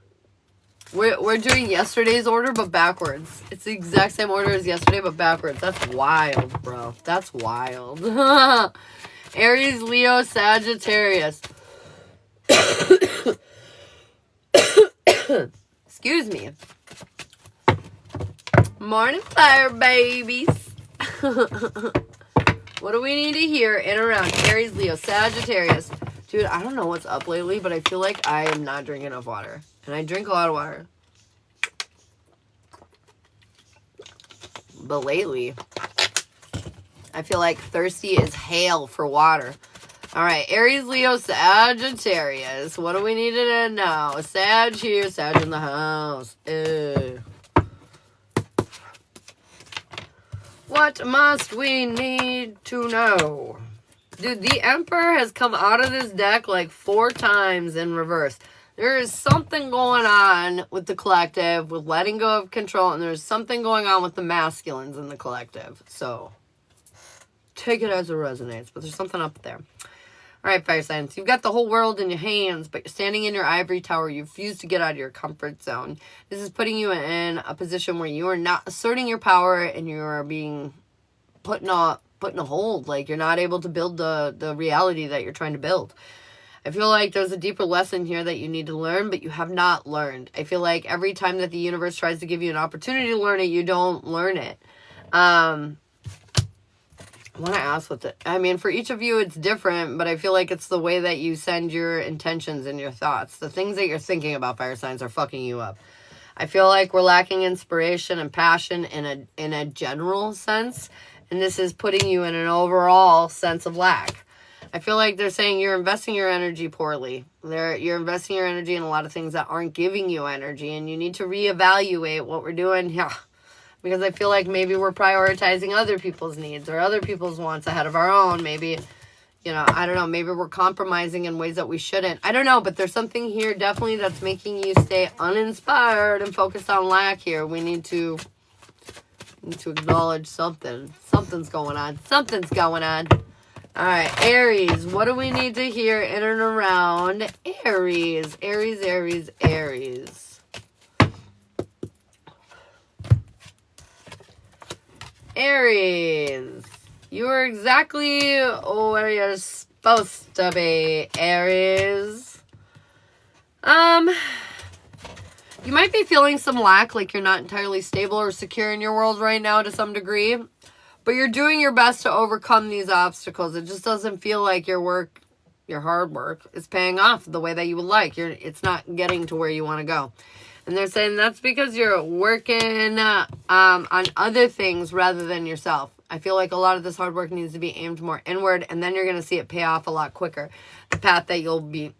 We're doing yesterday's order, but backwards. It's the exact same order as yesterday, but backwards. That's wild, bro. That's wild. Aries, Leo, Sagittarius. Excuse me. Morning, fire babies. What do we need to hear in around Aries, Leo, Sagittarius? Dude, I don't know what's up lately, but I feel like I am not drinking enough water. And I drink a lot of water. But lately, I feel like thirsty as hell for water. Alright, Aries, Leo, Sagittarius. What do we need to know? Sag here, Sag in the house. Ew. What must we need to know? Dude, the Emperor has come out of this deck like 4 times in reverse. There is something going on with the collective, with letting go of control, and there's something going on with the masculines in the collective. So, take it as it resonates, but there's something up there. Alright, fire signs. You've got the whole world in your hands, but you're standing in your ivory tower. You refuse to get out of your comfort zone. This is putting you in a position where you are not asserting your power and you are being put in a hold. Like, you're not able to build the reality that you're trying to build. I feel like there's a deeper lesson here that you need to learn, but you have not learned. I feel like every time that the universe tries to give you an opportunity to learn it, you don't learn it. I want to ask what I mean, for each of you, it's different, but I feel like it's the way that you send your intentions and your thoughts. The things that you're thinking about, fire signs, are fucking you up. I feel like we're lacking inspiration and passion in a general sense, and this is putting you in an overall sense of lack. I feel like they're saying you're investing your energy poorly. You're investing your energy in a lot of things that aren't giving you energy, and you need to reevaluate what we're doing. Yeah. Because I feel like maybe we're prioritizing other people's needs or other people's wants ahead of our own. Maybe, you know, I don't know. Maybe we're compromising in ways that we shouldn't. I don't know. But there's something here definitely that's making you stay uninspired and focused on lack here. We need to acknowledge something. Something's going on. Something's going on. All right, Aries. What do we need to hear in and around Aries? Aries, Aries, Aries. Aries, you are exactly where you're supposed to be, Aries. You might be feeling some lack, like you're not entirely stable or secure in your world right now to some degree, but you're doing your best to overcome these obstacles. It just doesn't feel like your hard work is paying off the way that you would like. It's not getting to where you want to go. And they're saying that's because you're working on other things rather than yourself. I feel like a lot of this hard work needs to be aimed more inward, and then you're going to see it pay off a lot quicker. The path that you'll be,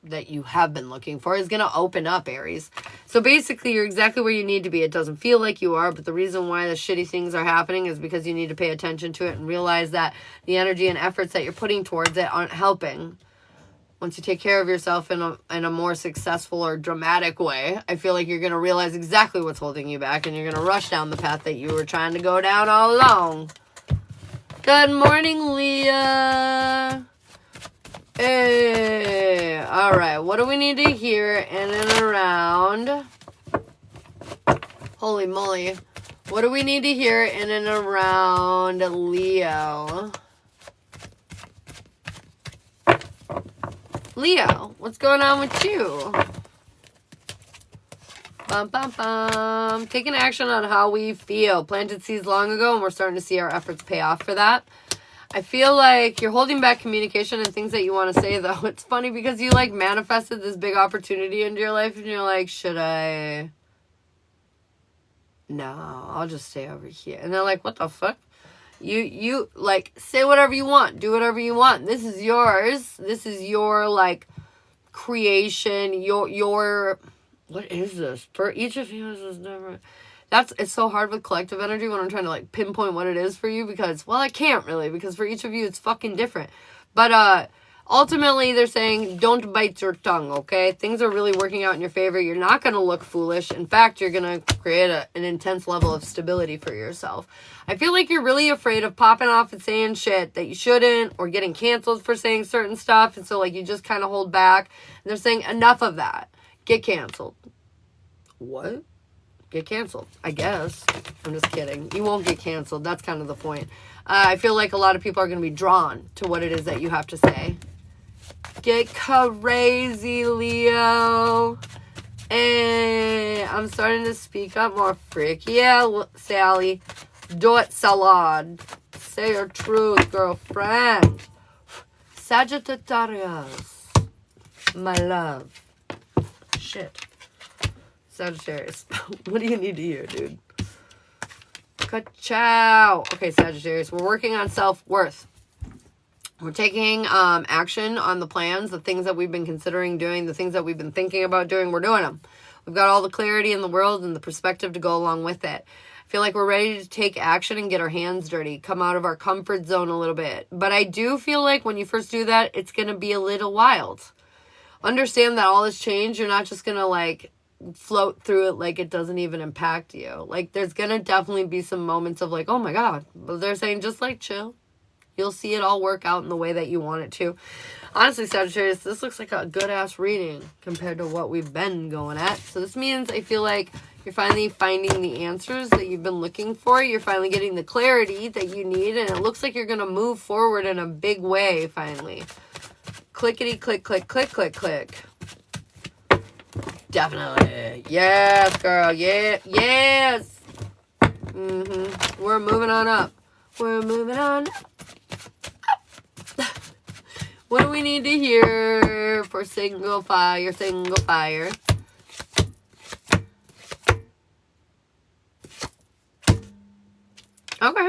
that you have been looking for is going to open up, Aries. So basically, you're exactly where you need to be. It doesn't feel like you are, but the reason why the shitty things are happening is because you need to pay attention to it and realize that the energy and efforts that you're putting towards it aren't helping. Once you take care of yourself in a more successful or dramatic way, I feel like you're going to realize exactly what's holding you back, and you're going to rush down the path that you were trying to go down all along. Good morning, Leah. Hey. All right, what do we need to hear in and around? Holy moly. What do we need to hear in and around Leo? Leo, what's going on with you? Bum, bum, bum. Taking action on how we feel. Planted seeds long ago, and we're starting to see our efforts pay off for that. I feel like you're holding back communication and things that you want to say, though. It's funny because you, manifested this big opportunity into your life, and you're like, should I? No, I'll just stay over here. And they're like, what the fuck? You say whatever you want, do whatever you want. This is yours. This is your creation. Your what is this? For each of you, this is different. It's so hard with collective energy when I'm trying to pinpoint what it is for you, because I can't really, because for each of you it's fucking different. But ultimately, they're saying, don't bite your tongue, okay? Things are really working out in your favor. You're not going to look foolish. In fact, you're going to create an intense level of stability for yourself. I feel like you're really afraid of popping off and saying shit that you shouldn't, or getting canceled for saying certain stuff, and so, you just kind of hold back. And they're saying, enough of that. Get canceled. What? Get canceled, I guess. I'm just kidding. You won't get canceled. That's kind of the point. I feel like a lot of people are going to be drawn to what it is that you have to say. Get crazy, Leo. Hey, I'm starting to speak up more, freak. Yeah, Sally. Do it, salad. Say your truth, girlfriend. Sagittarius. My love. Shit. Sagittarius. What do you need to hear, dude? Ka-chow. Okay, Sagittarius. We're working on self-worth. We're taking action on the plans, the things that we've been considering doing, the things that we've been thinking about doing. We're doing them. We've got all the clarity in the world and the perspective to go along with it. I feel like we're ready to take action and get our hands dirty, come out of our comfort zone a little bit. But I do feel like when you first do that, it's going to be a little wild. Understand that all this change, you're not just going to float through it like it doesn't even impact you. There's going to definitely be some moments of oh my God. But they're saying just chill. You'll see it all work out in the way that you want it to. Honestly, Sagittarius, this looks like a good-ass reading compared to what we've been going at. So this means I feel like you're finally finding the answers that you've been looking for. You're finally getting the clarity that you need. And it looks like you're going to move forward in a big way, finally. Clickety, click, click, click, click, click. Definitely. Yes, girl. Yeah. Yes. We're moving on up. We're moving on up. What do we need to hear for single fire, single fire? Okay.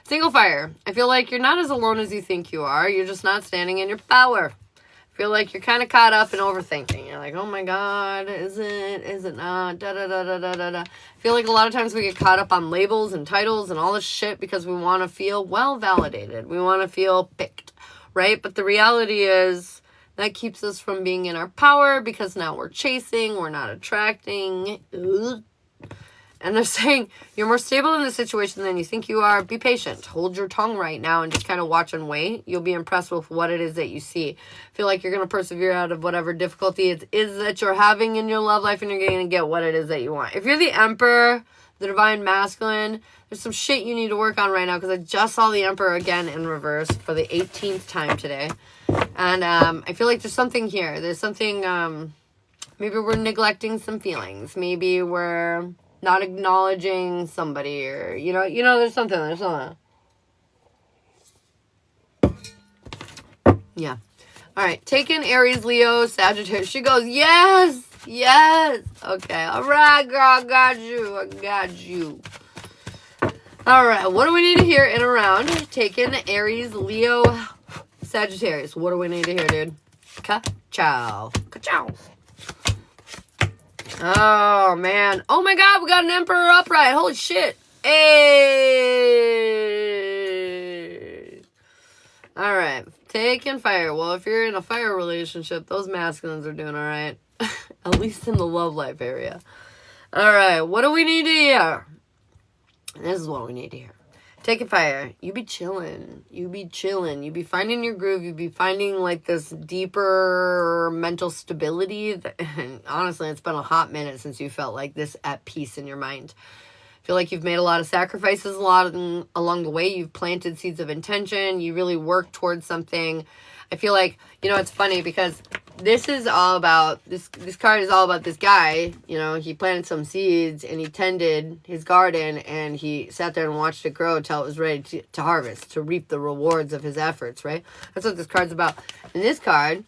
Single fire. I feel like you're not as alone as you think you are. You're just not standing in your power. I feel like you're kind of caught up in overthinking. You're like, oh my God, is it not? Da da da da da da da. I feel like a lot of times we get caught up on labels and titles and all this shit because we want to feel well validated. We want to feel picked, right? But the reality is that keeps us from being in our power because now we're chasing, we're not attracting. Ugh. And they're saying, you're more stable in the situation than you think you are. Be patient. Hold your tongue right now and just kind of watch and wait. You'll be impressed with what it is that you see. Feel like you're going to persevere out of whatever difficulty it is that you're having in your love life, and you're going to get what it is that you want. If you're the Emperor, the Divine Masculine, there's some shit you need to work on right now, because I just saw the Emperor again in reverse for the 18th time today. And I feel like there's something here. There's something, maybe we're neglecting some feelings. Maybe we're not acknowledging somebody, or, there's something. Yeah. All right. Taken, Aries, Leo, Sagittarius. She goes, yes. Okay. All right, girl. I got you. All right. What do we need to hear in a round? Taken, Aries, Leo, Sagittarius. What do we need to hear, dude? Ka-chow. Ka-chow. Oh, man. Oh, my God. We got an Emperor upright. Holy shit. Hey. All right. Taking fire. Well, if you're in a fire relationship, those masculines are doing all right. At least in the love life area. All right. What do we need to hear? This is what we need to hear. Taking fire. You be chilling. You be finding your groove. You be finding like this deeper mental stability. And honestly, it's been a hot minute since you felt like this at peace in your mind. I feel like you've made a lot of sacrifices along the way. You've planted seeds of intention. You really worked towards something. I feel like, it's funny because this is all about, this card is all about this guy. He planted some seeds and he tended his garden and he sat there and watched it grow until it was ready to harvest, to reap the rewards of his efforts, right? That's what this card's about. And this card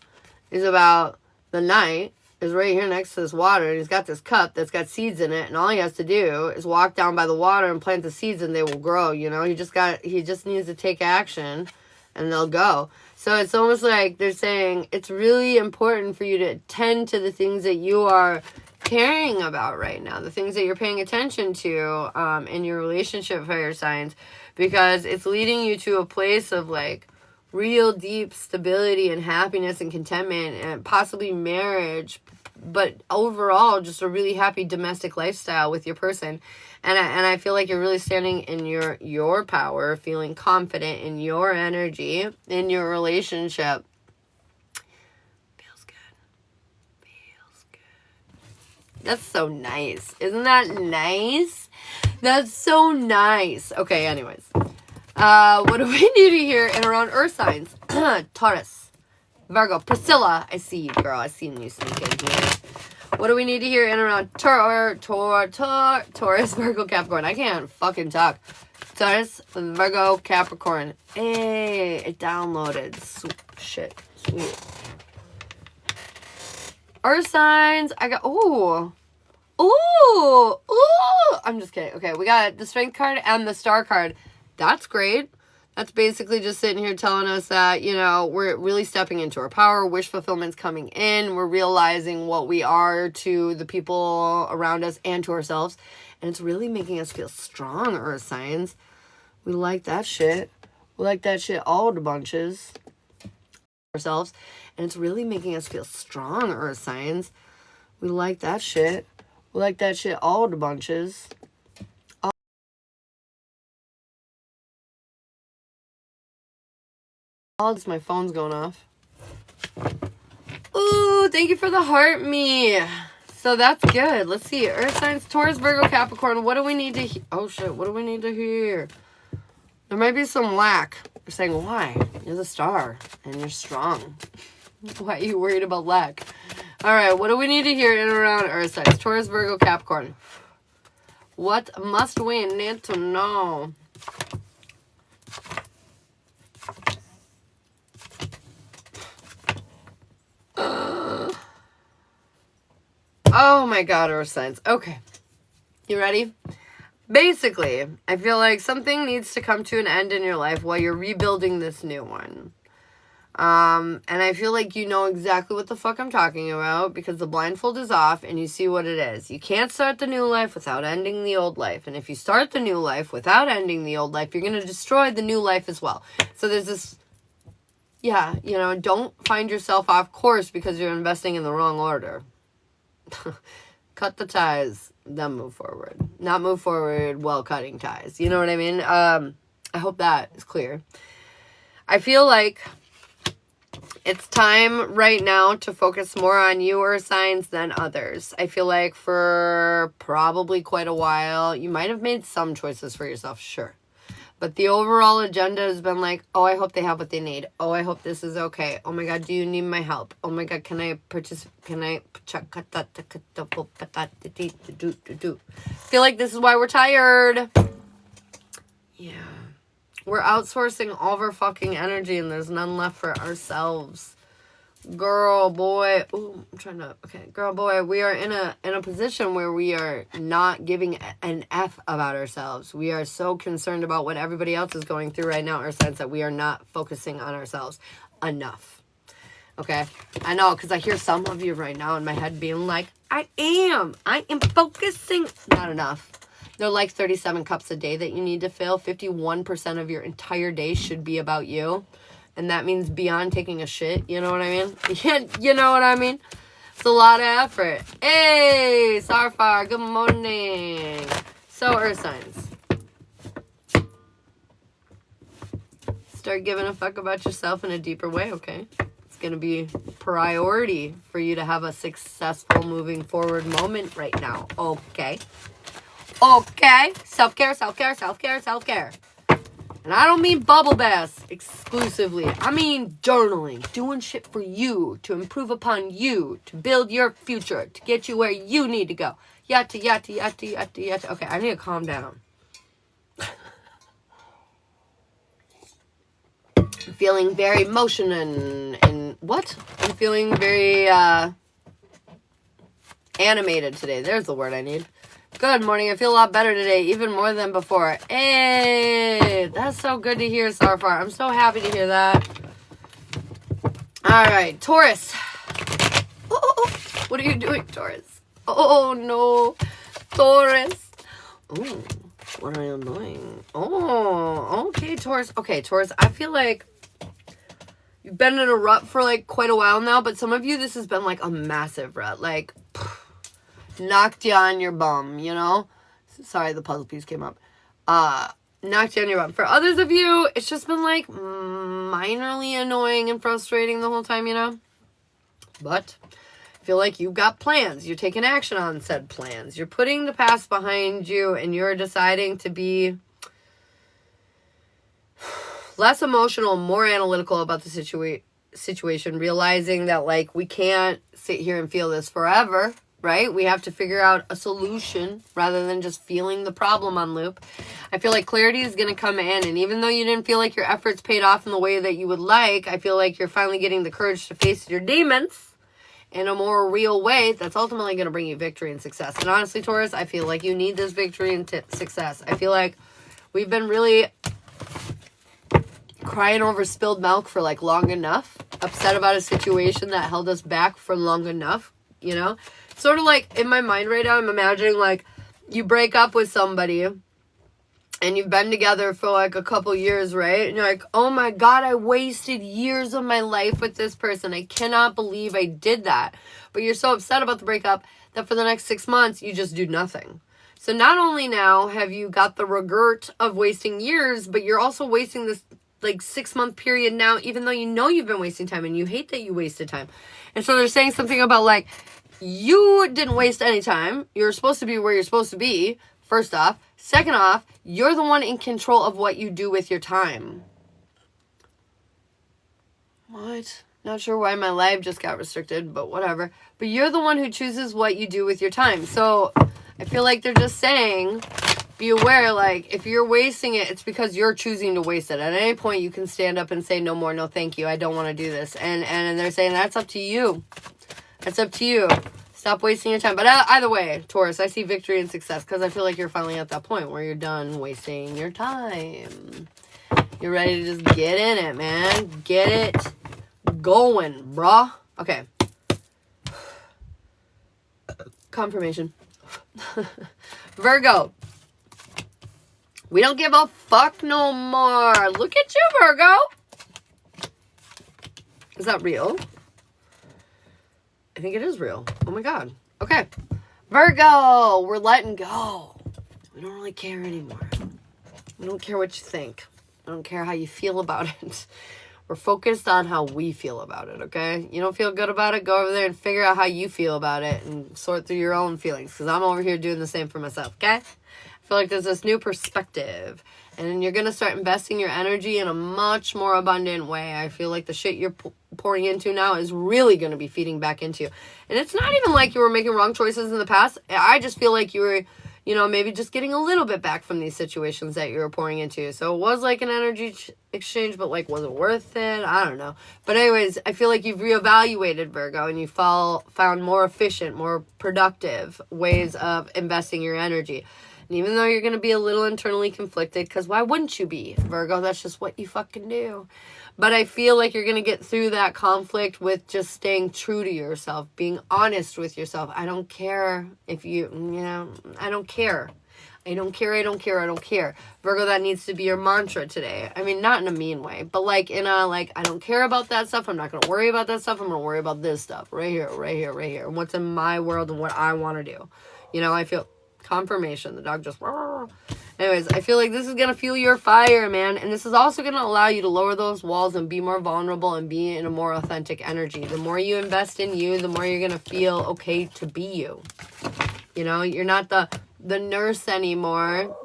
is about the knight is right here next to this water, and he's got this cup that's got seeds in it, and all he has to do is walk down by the water and plant the seeds and they will grow. He just needs to take action and they'll go. So it's almost like they're saying it's really important for you to tend to the things that you are caring about right now, the things that you're paying attention to in your relationship, fire signs, because it's leading you to a place of like real deep stability and happiness and contentment and possibly marriage, but overall just a really happy domestic lifestyle with your person. And I feel like you're really standing in your power, feeling confident in your energy, in your relationship. Feels good. That's so nice. Isn't that nice? That's so nice. Okay, anyways. What do we need to hear in around earth signs? Taurus, Virgo, Priscilla. I see you, girl. I seen you sneak in here. What do we need to hear in around Taurus, Virgo, Capricorn? I can't fucking talk. Taurus, Virgo, Capricorn. Hey, it downloaded. Sweet. Earth signs. I got, ooh. I'm just kidding. Okay, we got the Strength card and the Star card. That's great. That's basically just sitting here telling us that, we're really stepping into our power. Wish fulfillment's coming in. We're realizing what we are to the people around us and to ourselves. And it's really making us feel strong, earth signs. We like that shit. We like that shit all the bunches. Ourselves. And it's really making us feel strong, earth signs. We like that shit. We like that shit all the bunches. My phone's going off. Ooh, thank you for the heart me. So that's good. Let's see. Earth signs, Taurus, Virgo, Capricorn. What do we need to oh shit, what do we need to hear? There might be some lack. They're saying, why? You're the star and you're strong. Why are you worried about lack? All right, what do we need to hear in and around earth signs? Taurus, Virgo, Capricorn. What must we need to know? Oh my god, earth signs. Okay. You ready? Basically, I feel like something needs to come to an end in your life while you're rebuilding this new one. And I feel like you know exactly what the fuck I'm talking about because the blindfold is off and you see what it is. You can't start the new life without ending the old life. And if you start the new life without ending the old life, you're going to destroy the new life as well. So there's this, yeah, you know, don't find yourself off course because you're investing in the wrong order. Cut the ties, then move forward. Not move forward while cutting ties. You know what I mean? I hope that is clear. I feel like it's time right now to focus more on your signs than others. I feel like for probably quite a while, you might have made some choices for yourself, sure. But the overall agenda has been like, oh, I hope they have what they need. Oh, I hope this is okay. Oh my God, do you need my help? Oh my God, can I participate? Can I feel like this is why we're tired. Yeah. We're outsourcing all of our fucking energy and there's none left for ourselves. Girl, boy. Ooh, I'm trying to... Okay, girl, boy. We are in a position where we are not giving an F about ourselves. We are so concerned about what everybody else is going through right now, our sense that we are not focusing on ourselves enough. Okay? I know, because I hear some of you right now in my head being like, I am focusing. Not enough. There are like 37 cups a day that you need to fill. 51% of your entire day should be about you. And that means beyond taking a shit. You know what I mean? You know what I mean? It's a lot of effort. Hey, Sarfar, good morning. So, earth signs. Start giving a fuck about yourself in a deeper way, okay? It's going to be priority for you to have a successful moving forward moment right now, okay? Okay, self-care, self-care, self-care, self-care. And I don't mean bubble baths exclusively. I mean journaling, doing shit for you, to improve upon you, to build your future, to get you where you need to go. Yatta, yatta, yatta, yatta, yatta. Okay, I need to calm down. I'm feeling very emotional and what? I'm feeling very animated today. There's the word I need. Good morning. I feel a lot better today, even more than before. Hey, that's so good to hear, Sarfar. I'm so happy to hear that. All right, Taurus. Oh, what are you doing, Taurus? Oh, no. Taurus. Oh, what are you doing? Oh, okay, Taurus. Okay, Taurus, I feel like you've been in a rut for, like, quite a while now, but some of you, this has been, like, a massive rut. Like, knocked you on your bum, you know? Sorry, the puzzle piece came up. Knocked you on your bum. For others of you, it's just been like minorly annoying and frustrating the whole time, you know? But I feel like you've got plans. You're taking action on said plans. You're putting the past behind you and you're deciding to be less emotional, more analytical about the situation, realizing that, like, we can't sit here and feel this forever. Right? We have to figure out a solution rather than just feeling the problem on loop. I feel like clarity is going to come in. And even though you didn't feel like your efforts paid off in the way that you would like, I feel like you're finally getting the courage to face your demons in a more real way that's ultimately going to bring you victory and success. And honestly, Taurus, I feel like you need this victory and success. I feel like we've been really crying over spilled milk for, like, long enough. Upset about a situation that held us back for long enough, you know? Sort of like, in my mind right now, I'm imagining, like, you break up with somebody and you've been together for, like, a couple years, right? And you're like, oh my God, I wasted years of my life with this person. I cannot believe I did that. But you're so upset about the breakup that for the next 6 months, you just do nothing. So not only now have you got the regret of wasting years, but you're also wasting this, like, 6-month period now, even though you know you've been wasting time and you hate that you wasted time. And so they're saying something about, like, you didn't waste any time. You're supposed to be where you're supposed to be, first off. Second off, you're the one in control of what you do with your time. What? Not sure why my live just got restricted, but whatever. But you're the one who chooses what you do with your time. So I feel like they're just saying, be aware, like, if you're wasting it, it's because you're choosing to waste it. At any point, you can stand up and say, no more, no thank you, I don't want to do this. And they're saying, that's up to you. That's up to you. Stop wasting your time. But either way, Taurus, I see victory and success because I feel like you're finally at that point where you're done wasting your time. You're ready to just get in it, man. Get it going, bruh. Okay. Confirmation. Virgo. We don't give a fuck no more. Look at you, Virgo. Is that real? I think it is real. Oh my God. Okay. Virgo, we're letting go. We don't really care anymore. We don't care what you think. I don't care how you feel about it. We're focused on how we feel about it, okay? You don't feel good about it? Go over there and figure out how you feel about it and sort through your own feelings because I'm over here doing the same for myself, okay? I feel like there's this new perspective and you're going to start investing your energy in a much more abundant way. I feel like the shit you're pouring into now is really going to be feeding back into you. And it's not even like you were making wrong choices in the past. I just feel like you were, you know, maybe just getting a little bit back from these situations that you were pouring into. So it was like an energy exchange, but like, was it worth it? I don't know. But anyways, I feel like you've reevaluated, Virgo, and you found more efficient, more productive ways of investing your energy. And even though you're going to be a little internally conflicted, because why wouldn't you be, Virgo? That's just what you fucking do. But I feel like you're going to get through that conflict with just staying true to yourself, being honest with yourself. I don't care if you know, I don't care. I don't care, I don't care, I don't care. Virgo, that needs to be your mantra today. I mean, not in a mean way, but like in a, like, I don't care about that stuff. I'm not going to worry about that stuff. I'm going to worry about this stuff right here, right here, right here. And what's in my world and what I want to do. You know, I feel confirmation. The dog just... Anyways, I feel like this is going to fuel your fire, man. And this is also going to allow you to lower those walls and be more vulnerable and be in a more authentic energy. The more you invest in you, the more you're going to feel okay to be you. You know, you're not the nurse anymore.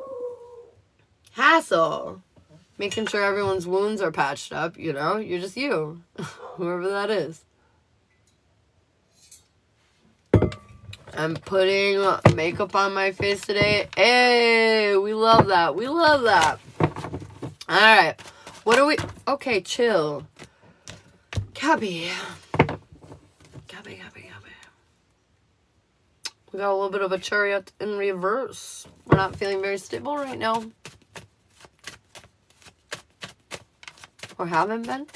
Hassle. Making sure everyone's wounds are patched up, you know. You're just you. Whoever that is. I'm putting makeup on my face today. Hey, we love that. We love that. All right. What are we... Okay, chill. Cabby. We got a little bit of a chariot in reverse. We're not feeling very stable right now. Or haven't been.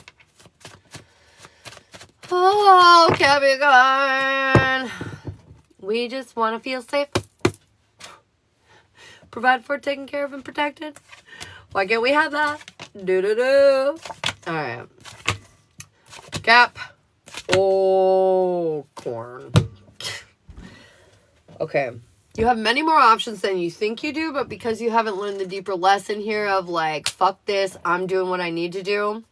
Oh, Capricorn. We just want to feel safe. Provide for, taken care of, and protected. Why can't we have that? Do-do-do. All right. Cap. Oh, corn. Okay. You have many more options than you think you do, but because you haven't learned the deeper lesson here of like, fuck this, I'm doing what I need to do.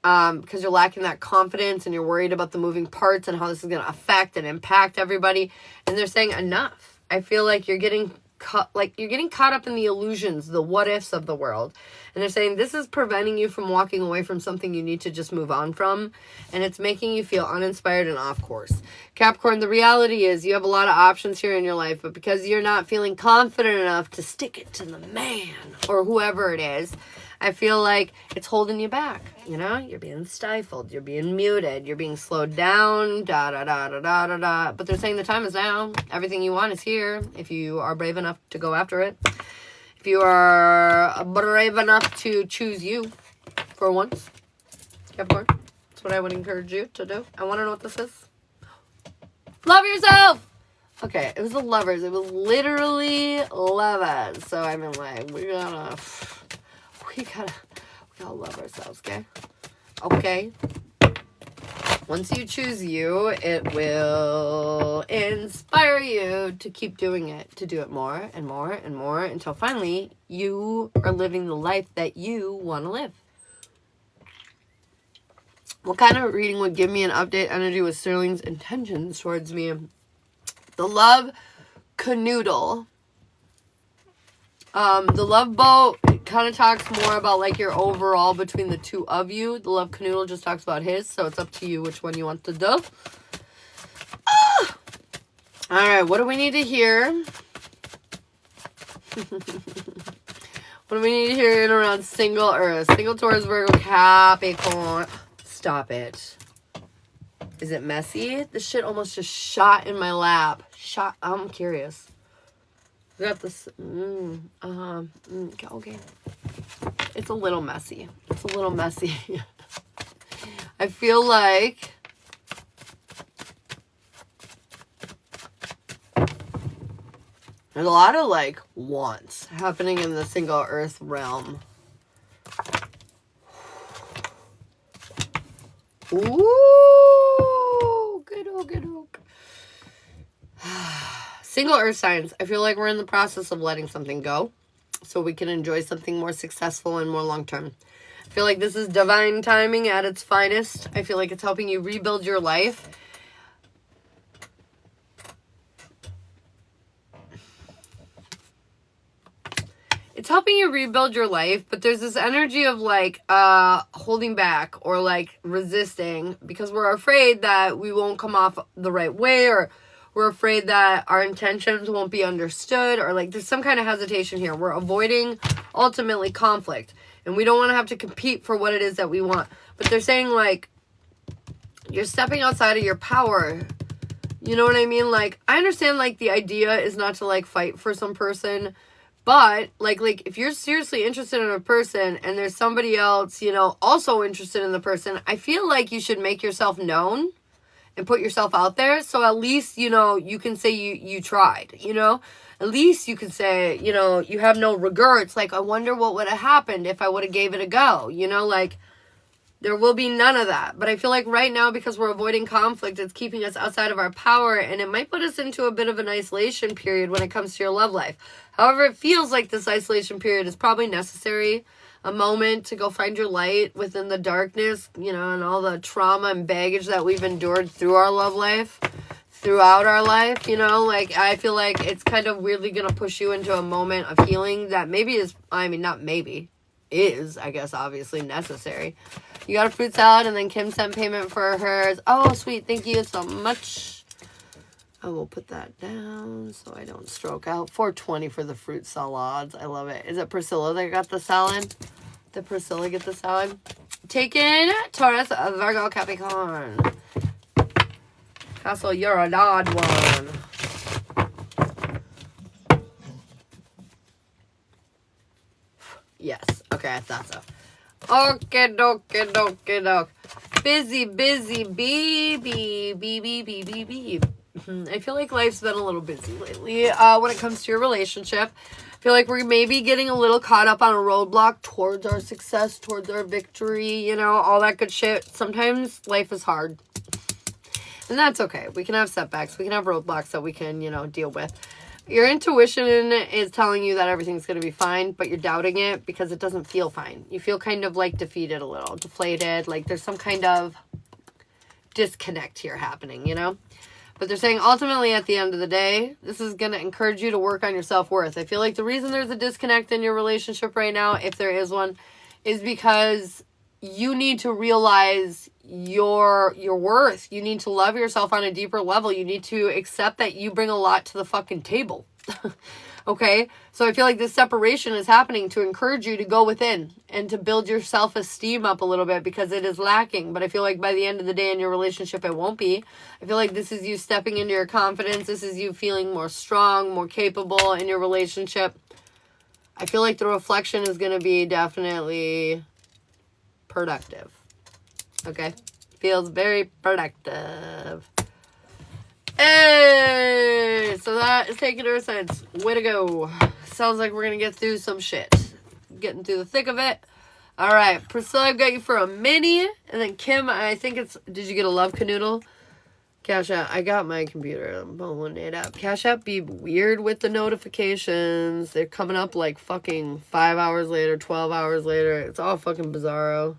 Because you're lacking that confidence and you're worried about the moving parts and how this is going to affect and impact everybody. And they're saying enough. I feel like you're getting caught up in the illusions, the what ifs of the world. And they're saying this is preventing you from walking away from something you need to just move on from. And it's making you feel uninspired and off course. Capricorn, the reality is you have a lot of options here in your life, but because you're not feeling confident enough to stick it to the man or whoever it is, I feel like it's holding you back, you know? You're being stifled, you're being muted, you're being slowed down, da-da-da-da-da-da-da. But they're saying the time is now. Everything you want is here if you are brave enough to go after it. If you are brave enough to choose you for once. Capricorn, that's what I would encourage you to do. I want to know what this is. Love yourself! Okay, it was the lovers. It was literally lovers. So I mean, like, we gotta love ourselves, okay? Okay. Once you choose you, it will inspire you to keep doing it, to do it more and more and more until finally you are living the life that you want to live. What kind of reading would give me an update energy with Sterling's intentions towards me? The love canoodle. The love boat kind of talks more about like your overall between the two of you. The love canoodle just talks about his, so it's up to you which one you want to do. All right, what do we need to hear? What do we need to hear in around single Earth? Single Taurus, Virgo, Capricorn. Stop it. Is it messy? This shit almost just shot in my lap. I'm curious. We got this. Okay. It's a little messy. It's a little messy. I feel like there's a lot of like wants happening in the single Earth realm. Ooh, good oak. Single Earth signs. I feel like we're in the process of letting something go so we can enjoy something more successful and more long term. I feel like this is divine timing at its finest. I feel like it's helping you rebuild your life. It's helping you rebuild your life, but there's this energy of like holding back or like resisting because we're afraid that we won't come off the right way, or we're afraid that our intentions won't be understood, or like there's some kind of hesitation here. We're avoiding ultimately conflict, and we don't want to have to compete for what it is that we want. But they're saying like you're stepping outside of your power. You know what I mean? Like, I understand like the idea is not to like fight for some person. But, like if you're seriously interested in a person and there's somebody else, you know, also interested in the person, I feel like you should make yourself known and put yourself out there. So at least, you know, you can say you tried, you know. At least you can say, you know, you have no regrets. Like, I wonder what would have happened if I would have gave it a go, you know, like. There will be none of that. But I feel like right now, because we're avoiding conflict, it's keeping us outside of our power. And it might put us into a bit of an isolation period when it comes to your love life. However, it feels like this isolation period is probably necessary. A moment to go find your light within the darkness, you know, and all the trauma and baggage that we've endured through our love life, throughout our life, you know. Like, I feel like it's kind of weirdly going to push you into a moment of healing that maybe is, I mean, not maybe, is, I guess, obviously necessary. You got a fruit salad, and then Kim sent payment for hers. Oh, sweet. Thank you so much. I will put that down so I don't stroke out. $4.20 for the fruit salads. I love it. Is it Priscilla that got the salad? Did Priscilla get the salad? Taken Taurus, Virgo, Capricorn. Castle, you're an odd one. Yes. Okay, I thought so. Okay, doke. Busy, baby. I feel like life's been a little busy lately when it comes to your relationship. I feel like we're maybe getting a little caught up on a roadblock towards our success, towards our victory, you know, all that good shit. Sometimes life is hard. And that's okay. We can have setbacks. We can have roadblocks that we can, you know, deal with. Your intuition is telling you that everything's going to be fine, but you're doubting it because it doesn't feel fine. You feel kind of like defeated a little, deflated, like there's some kind of disconnect here happening, you know? But they're saying ultimately at the end of the day, this is going to encourage you to work on your self-worth. I feel like the reason there's a disconnect in your relationship right now, if there is one, is because you need to realize your worth. You need to love yourself on a deeper level. You need to accept that you bring a lot to the fucking table. Okay? So I feel like this separation is happening to encourage you to go within and to build your self-esteem up a little bit because it is lacking. But I feel like by the end of the day in your relationship, it won't be. I feel like this is you stepping into your confidence. This is you feeling more strong, more capable in your relationship. I feel like the reflection is going to be definitely productive. Okay? Feels very productive. Hey! So that is taking her sense. Way to go. Sounds like we're going to get through some shit. Getting through the thick of it. Alright, Priscilla, I've got you for a mini. And then Kim, I think it's... Did you get a love canoodle? Cash App. I got my computer. I'm pulling it up. Cash App be weird with the notifications. They're coming up like fucking 5 hours later, 12 hours later. It's all fucking bizarro.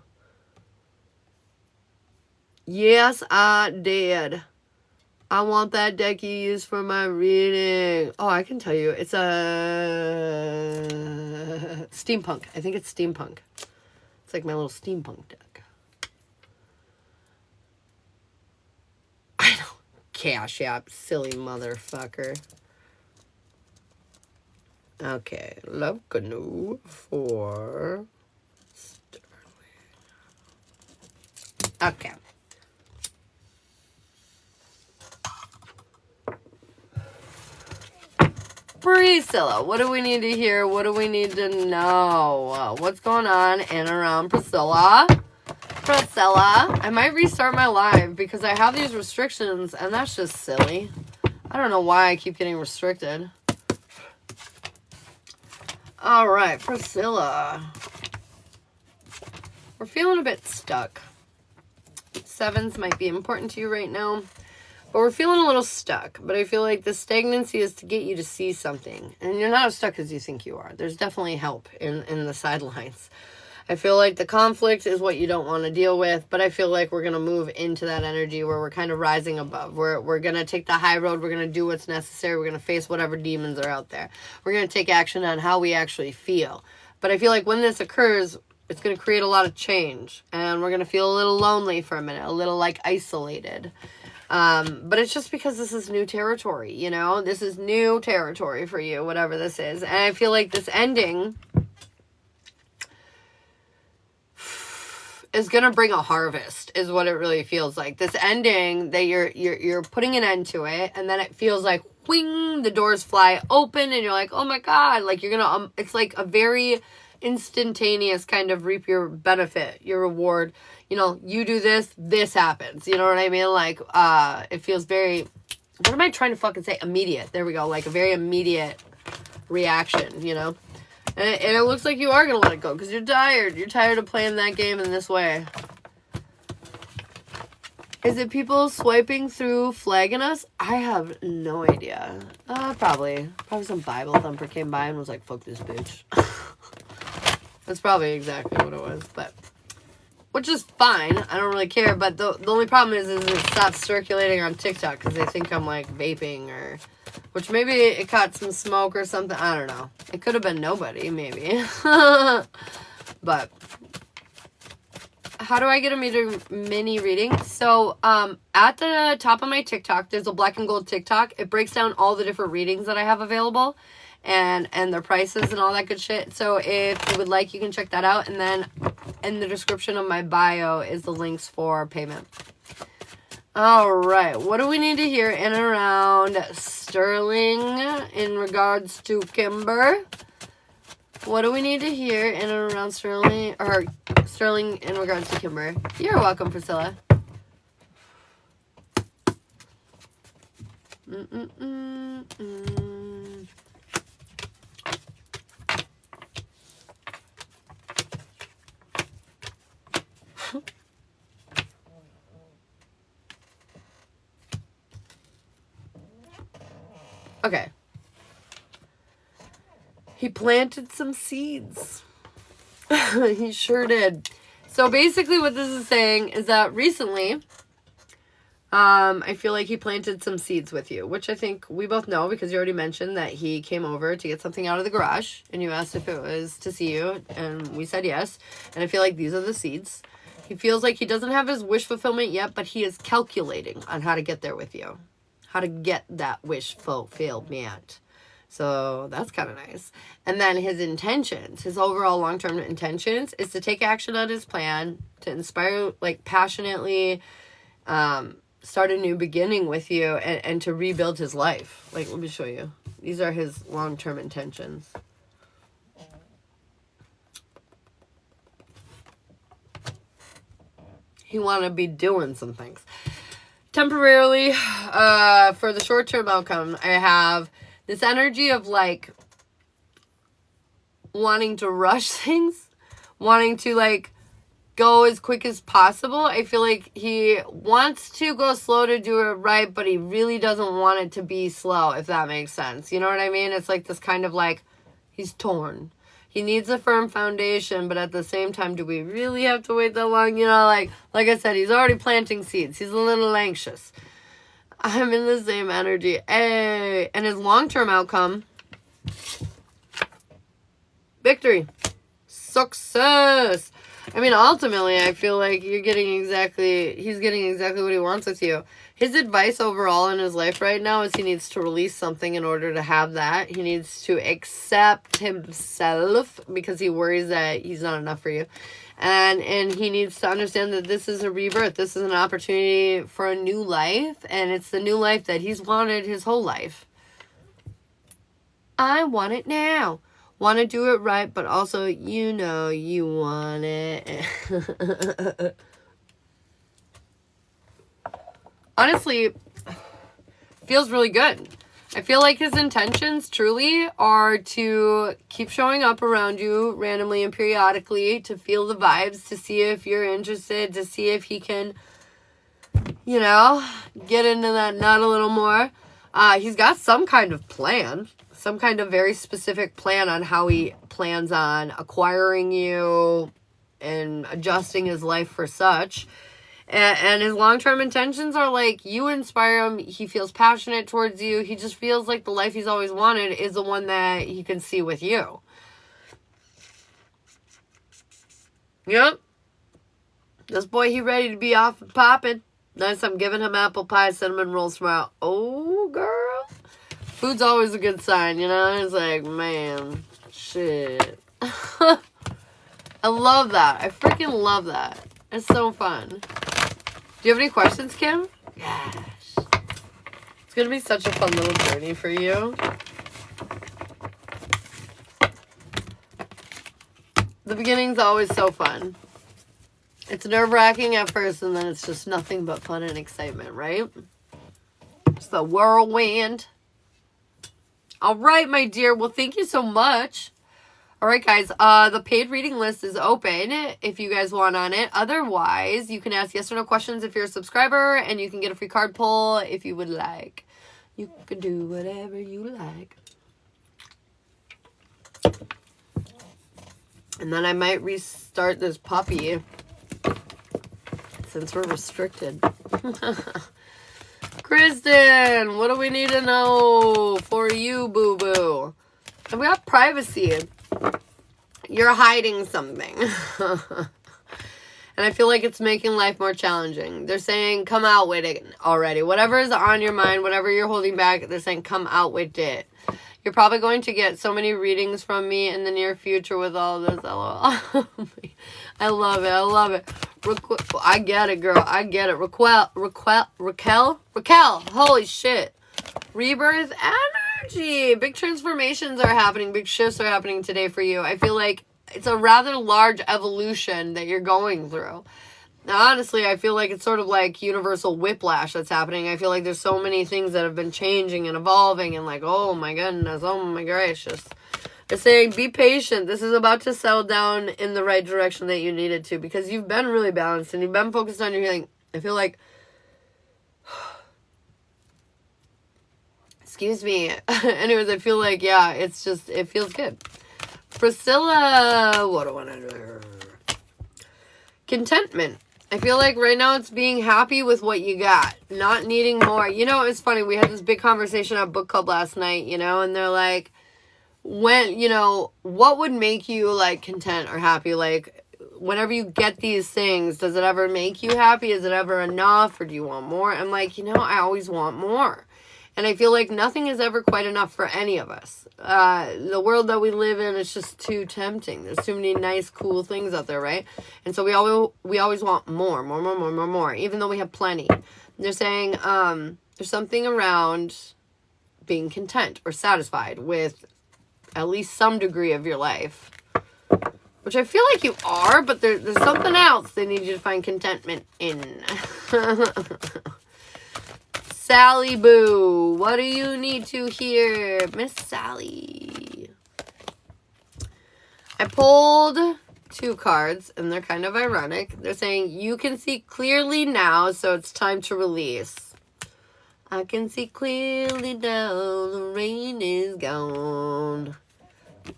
Yes, I did. I want that deck you use for my reading. Oh, I can tell you. It's a steampunk. I think it's steampunk. It's like my little steampunk deck. I don't Cash App, silly motherfucker. Okay, Love Canoe for Sterling. Okay. Priscilla, what do we need to hear? What do we need to know? What's going on in and around Priscilla? Priscilla, I might restart my live because I have these restrictions and that's just silly. I don't know why I keep getting restricted. All right, Priscilla. We're feeling a bit stuck. Sevens might be important to you right now. But we're feeling a little stuck. But I feel like the stagnancy is to get you to see something. And you're not as stuck as you think you are. There's definitely help in the sidelines. I feel like the conflict is what you don't want to deal with. But I feel like we're going to move into that energy where we're kind of rising above. We're going to take the high road. We're going to do what's necessary. We're going to face whatever demons are out there. We're going to take action on how we actually feel. But I feel like when this occurs, it's going to create a lot of change. And we're going to feel a little lonely for a minute. A little like isolated. But it's just because this is new territory, you know? This is new territory for you, whatever this is. And I feel like this ending is going to bring a harvest, is what it really feels like. This ending that you're putting an end to it, and then it feels like, wing, the doors fly open, and you're like, oh my God, like you're going to, it's like a very instantaneous kind of reap your benefit, your reward. You know, you do this, this happens. You know what I mean? Like, it feels very, what am I trying to fucking say? Immediate. There we go. Like a very immediate reaction, you know? And it looks like you are going to let it go because you're tired. You're tired of playing that game in this way. Is it people swiping through flagging us? I have no idea. Probably some Bible thumper came by and was like, fuck this bitch. That's probably exactly what it was, but which is fine. I don't really care, but the only problem is it stops circulating on TikTok because they think I'm like vaping or, which maybe it caught some smoke or something. I don't know. It could have been nobody, maybe. But how do I get a mini reading? So at the top of my TikTok, there's a black and gold TikTok. It breaks down all the different readings that I have available. And their prices and all that good shit. So if you would like, you can check that out. And then in the description of my bio is the links for payment. All right. What do we need to hear in and around Sterling in regards to Kimber? What do we need to hear in and around Sterling in regards to Kimber? You're welcome, Priscilla. Okay. He planted some seeds. He sure did. So basically what this is saying is that recently, I feel like he planted some seeds with you, which I think we both know because you already mentioned that he came over to get something out of the garage and you asked if it was to see you and we said yes. And I feel like these are the seeds. He feels like he doesn't have his wish fulfillment yet, but he is calculating on how to get there with you. How to get that wish fulfillment. So that's kind of nice. And then his intentions, his overall long-term intentions is to take action on his plan, to inspire, like passionately start a new beginning with you and to rebuild his life. Like, let me show you. These are his long-term intentions. He want to be doing some things. Temporarily, for the short-term outcome, I have this energy of like wanting to rush things, wanting to like go as quick as possible. I feel like he wants to go slow to do it right, but he really doesn't want it to be slow, if that makes sense. You know what I mean? It's like this kind of like, he's torn. He needs a firm foundation, but at the same time, do we really have to wait that long? You know, like I said, he's already planting seeds. He's a little anxious. I'm in the same energy. Hey. And his long-term outcome, victory. success. I mean, ultimately, I feel like he's getting exactly what he wants with you. His advice overall in his life right now is he needs to release something in order to have that. He needs to accept himself because he worries that he's not enough for you. And he needs to understand that this is a rebirth. This is an opportunity for a new life. And it's the new life that he's wanted his whole life. I want it now. Want to do it right, but also, you know, you want it. Honestly, feels really good. I feel like his intentions truly are to keep showing up around you randomly and periodically, to feel the vibes, to see if you're interested, to see if he can, you know, get into that nut a little more. He's got some kind of plan, some kind of very specific plan on how he plans on acquiring you and adjusting his life for such. And his long-term intentions are like, you inspire him. He feels passionate towards you. He just feels like the life he's always wanted is the one that he can see with you. Yep. This boy, he ready to be off and popping. Nice, I'm giving him apple pie, cinnamon rolls tomorrow. Oh, girl. Food's always a good sign, you know? It's like, man, shit. I love that. I freaking love that. It's so fun. Do you have any questions, Kim? Gosh. It's going to be such a fun little journey for you. The beginning's always so fun. It's nerve-wracking at first, and then it's just nothing but fun and excitement, right? It's the whirlwind. All right, my dear. Well, thank you so much. All right, guys, the paid reading list is open if you guys want on it. Otherwise, you can ask yes or no questions if you're a subscriber, and you can get a free card pull if you would like. You can do whatever you like. And then I might restart this puppy since we're restricted. Kristen, what do we need to know for you, boo-boo? And we got privacy. You're hiding something. And I feel like it's making life more challenging. They're saying, come out with it already. Whatever is on your mind, whatever you're holding back, they're saying, come out with it. You're probably going to get so many readings from me in the near future with all this. LOL. I love it. I love it. I get it, girl. I get it. Raquel. Holy shit. Rebirth energy. Big transformations are happening. Big shifts are happening today for you. I feel like it's a rather large evolution that you're going through. Now, honestly, I feel like it's sort of like universal whiplash that's happening. I feel like there's so many things that have been changing and evolving and like, oh my goodness, oh my gracious. They're saying, be patient. This is about to settle down in the right direction that you needed to, because you've been really balanced and you've been focused on your healing. I feel like, excuse me. Anyways, I feel like, yeah, it's just, it feels good. Priscilla, what do I want to do? Contentment. I feel like right now it's being happy with what you got, not needing more. You know, it's funny. We had this big conversation at book club last night, you know, and they're like, when, you know, what would make you like content or happy? Like, whenever you get these things, does it ever make you happy? Is it ever enough, or do you want more? I'm like, you know, I always want more. And I feel like nothing is ever quite enough for any of us. The world that we live in is just too tempting. There's too many nice, cool things out there, right? And so we always want more, even though we have plenty. They're saying there's something around being content or satisfied with at least some degree of your life. Which I feel like you are, but there's something else they need you to find contentment in. Sally Boo, what do you need to hear, Miss Sally? I pulled 2 cards, and they're kind of ironic. They're saying, you can see clearly now, so it's time to release. I can see clearly now, the rain is gone.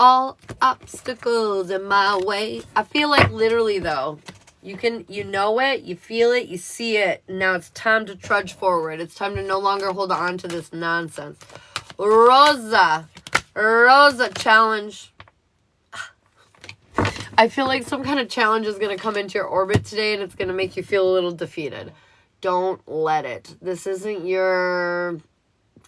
All obstacles in my way. I feel like literally, though, you know it, you feel it, you see it. Now it's time to trudge forward. It's time to no longer hold on to this nonsense. Rosa challenge. I feel like some kind of challenge is going to come into your orbit today and it's going to make you feel a little defeated. Don't let it. This isn't your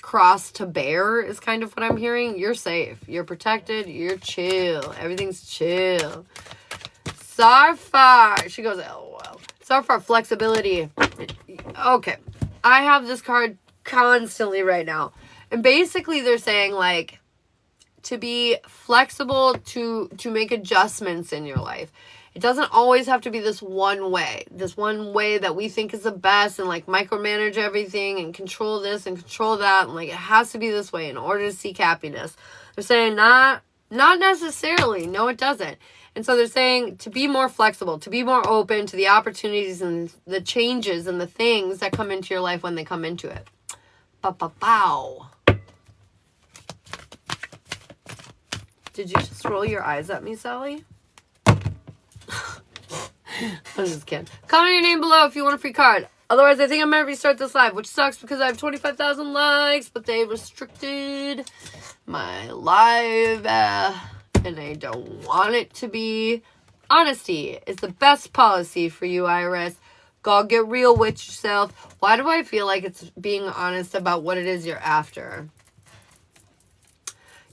cross to bear is kind of what I'm hearing. You're safe. You're protected. You're chill. Everything's chill. Sarfar. She goes, LOL. Sarfar, flexibility. Okay. I have this card constantly right now. And basically they're saying like to be flexible, to make adjustments in your life. It doesn't always have to be this one way that we think is the best and like micromanage everything and control this and control that. And like, it has to be this way in order to seek happiness. They're saying not necessarily. No, it doesn't. And so they're saying to be more flexible, to be more open to the opportunities and the changes and the things that come into your life when they come into it. Ba-ba-bow. Did you just roll your eyes at me, Sally? I'm just kidding. Comment your name below if you want a free card. Otherwise, I think I'm going to restart this live, which sucks because I have 25,000 likes, but they restricted my live, and I don't want it to be. Honesty is the best policy for you, Iris. Go get real with yourself. Why do I feel like it's being honest about what it is you're after?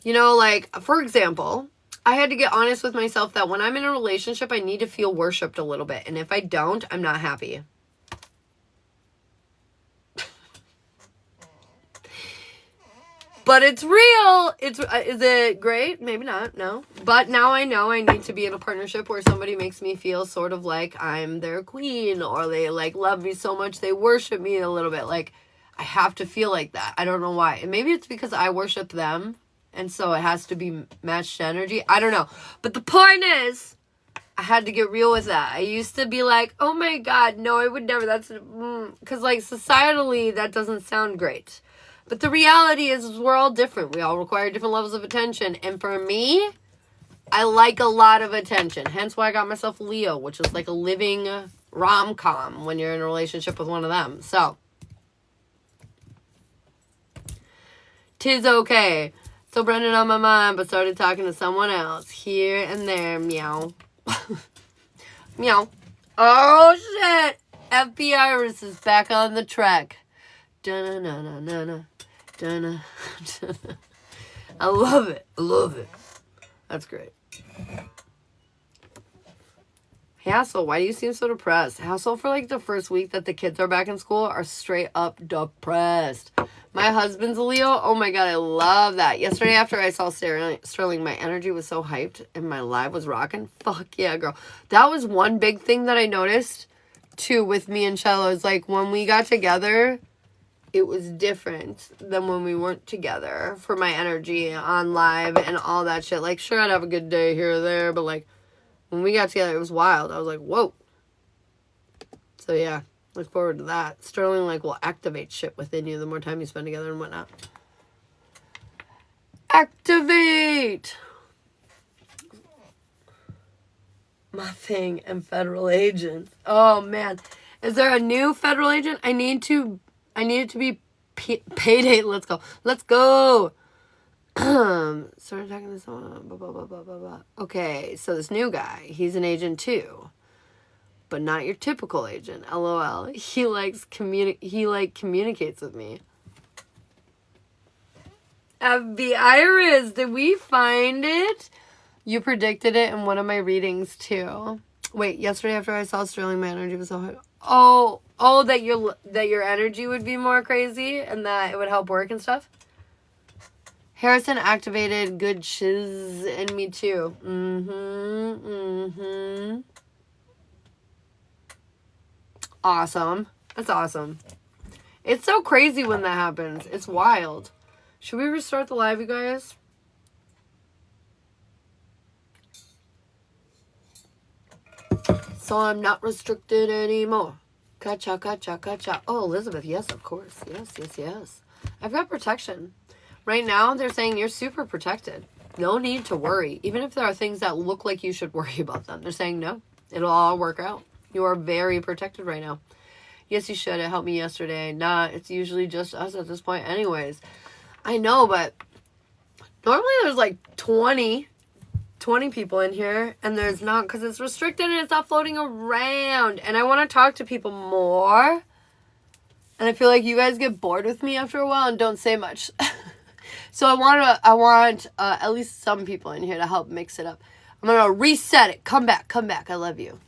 You know, like, for example, I had to get honest with myself that when I'm in a relationship, I need to feel worshipped a little bit. And if I don't, I'm not happy. But it's real. Is it great? Maybe not. No. But now I know I need to be in a partnership where somebody makes me feel sort of like I'm their queen, or they like love me so much they worship me a little bit. Like, I have to feel like that. I don't know why. And maybe it's because I worship them. And so it has to be matched energy. I don't know. But the point is, I had to get real with that. I used to be like, oh my God, no, I would never. That's, because like societally, that doesn't sound great. But the reality is we're all different. We all require different levels of attention. And for me, I like a lot of attention. Hence why I got myself a Leo, which is like a living rom-com when you're in a relationship with one of them. So, 'tis okay. So Brendan on my mind, but started talking to someone else. Here and there, meow. Meow. Oh, shit. FBI Iris is back on the track. Dun-na-na-na-na-na. Dun-na. I love it. I love it. That's great. Hassle, why do you seem so depressed? Hassle, for like the first week that the kids are back in school, are straight up depressed. My husband's a Leo. Oh my God, I love that. Yesterday after I saw Sterling, my energy was so hyped and my live was rocking. Fuck yeah, girl. That was one big thing that I noticed too with me and Shello. Is like when we got together, it was different than when we weren't together for my energy on live and all that shit. Like, sure, I'd have a good day here or there, but like when we got together, it was wild. I was like, whoa. So yeah. Look forward to that. Sterling, like, will activate shit within you the more time you spend together and whatnot. Activate! My thing and federal agents. Oh, man. Is there a new federal agent? I need it to be payday. Let's go. Let's go! Started talking to someone. Blah, blah, blah, blah, blah, blah. Okay, so this new guy, he's an agent too. But not your typical agent. LOL. He communicates with me. FB Iris, did we find it? You predicted it in one of my readings too. Wait, yesterday after I saw Sterling, my energy was so high. Oh, that your energy would be more crazy and that it would help work and stuff. Harrison activated good shiz in me too. Awesome. That's awesome. It's so crazy when that happens. It's wild. Should we restart the live, you guys? So I'm not restricted anymore. Gotcha, gotcha, gotcha. Oh, Elizabeth, yes, of course. Yes. I've got protection. Right now, they're saying you're super protected. No need to worry. Even if there are things that look like you should worry about them. They're saying no. It'll all work out. You are very protected right now. Yes, you should. It helped me yesterday. Nah, it's usually just us at this point anyways. I know, but normally there's like 20 20 people in here, and there's not, because it's restricted and it's not floating around. And I want to talk to people more. And I feel like you guys get bored with me after a while and don't say much. So I want at least some people in here to help mix it up. I'm going to reset it. Come back. I love you.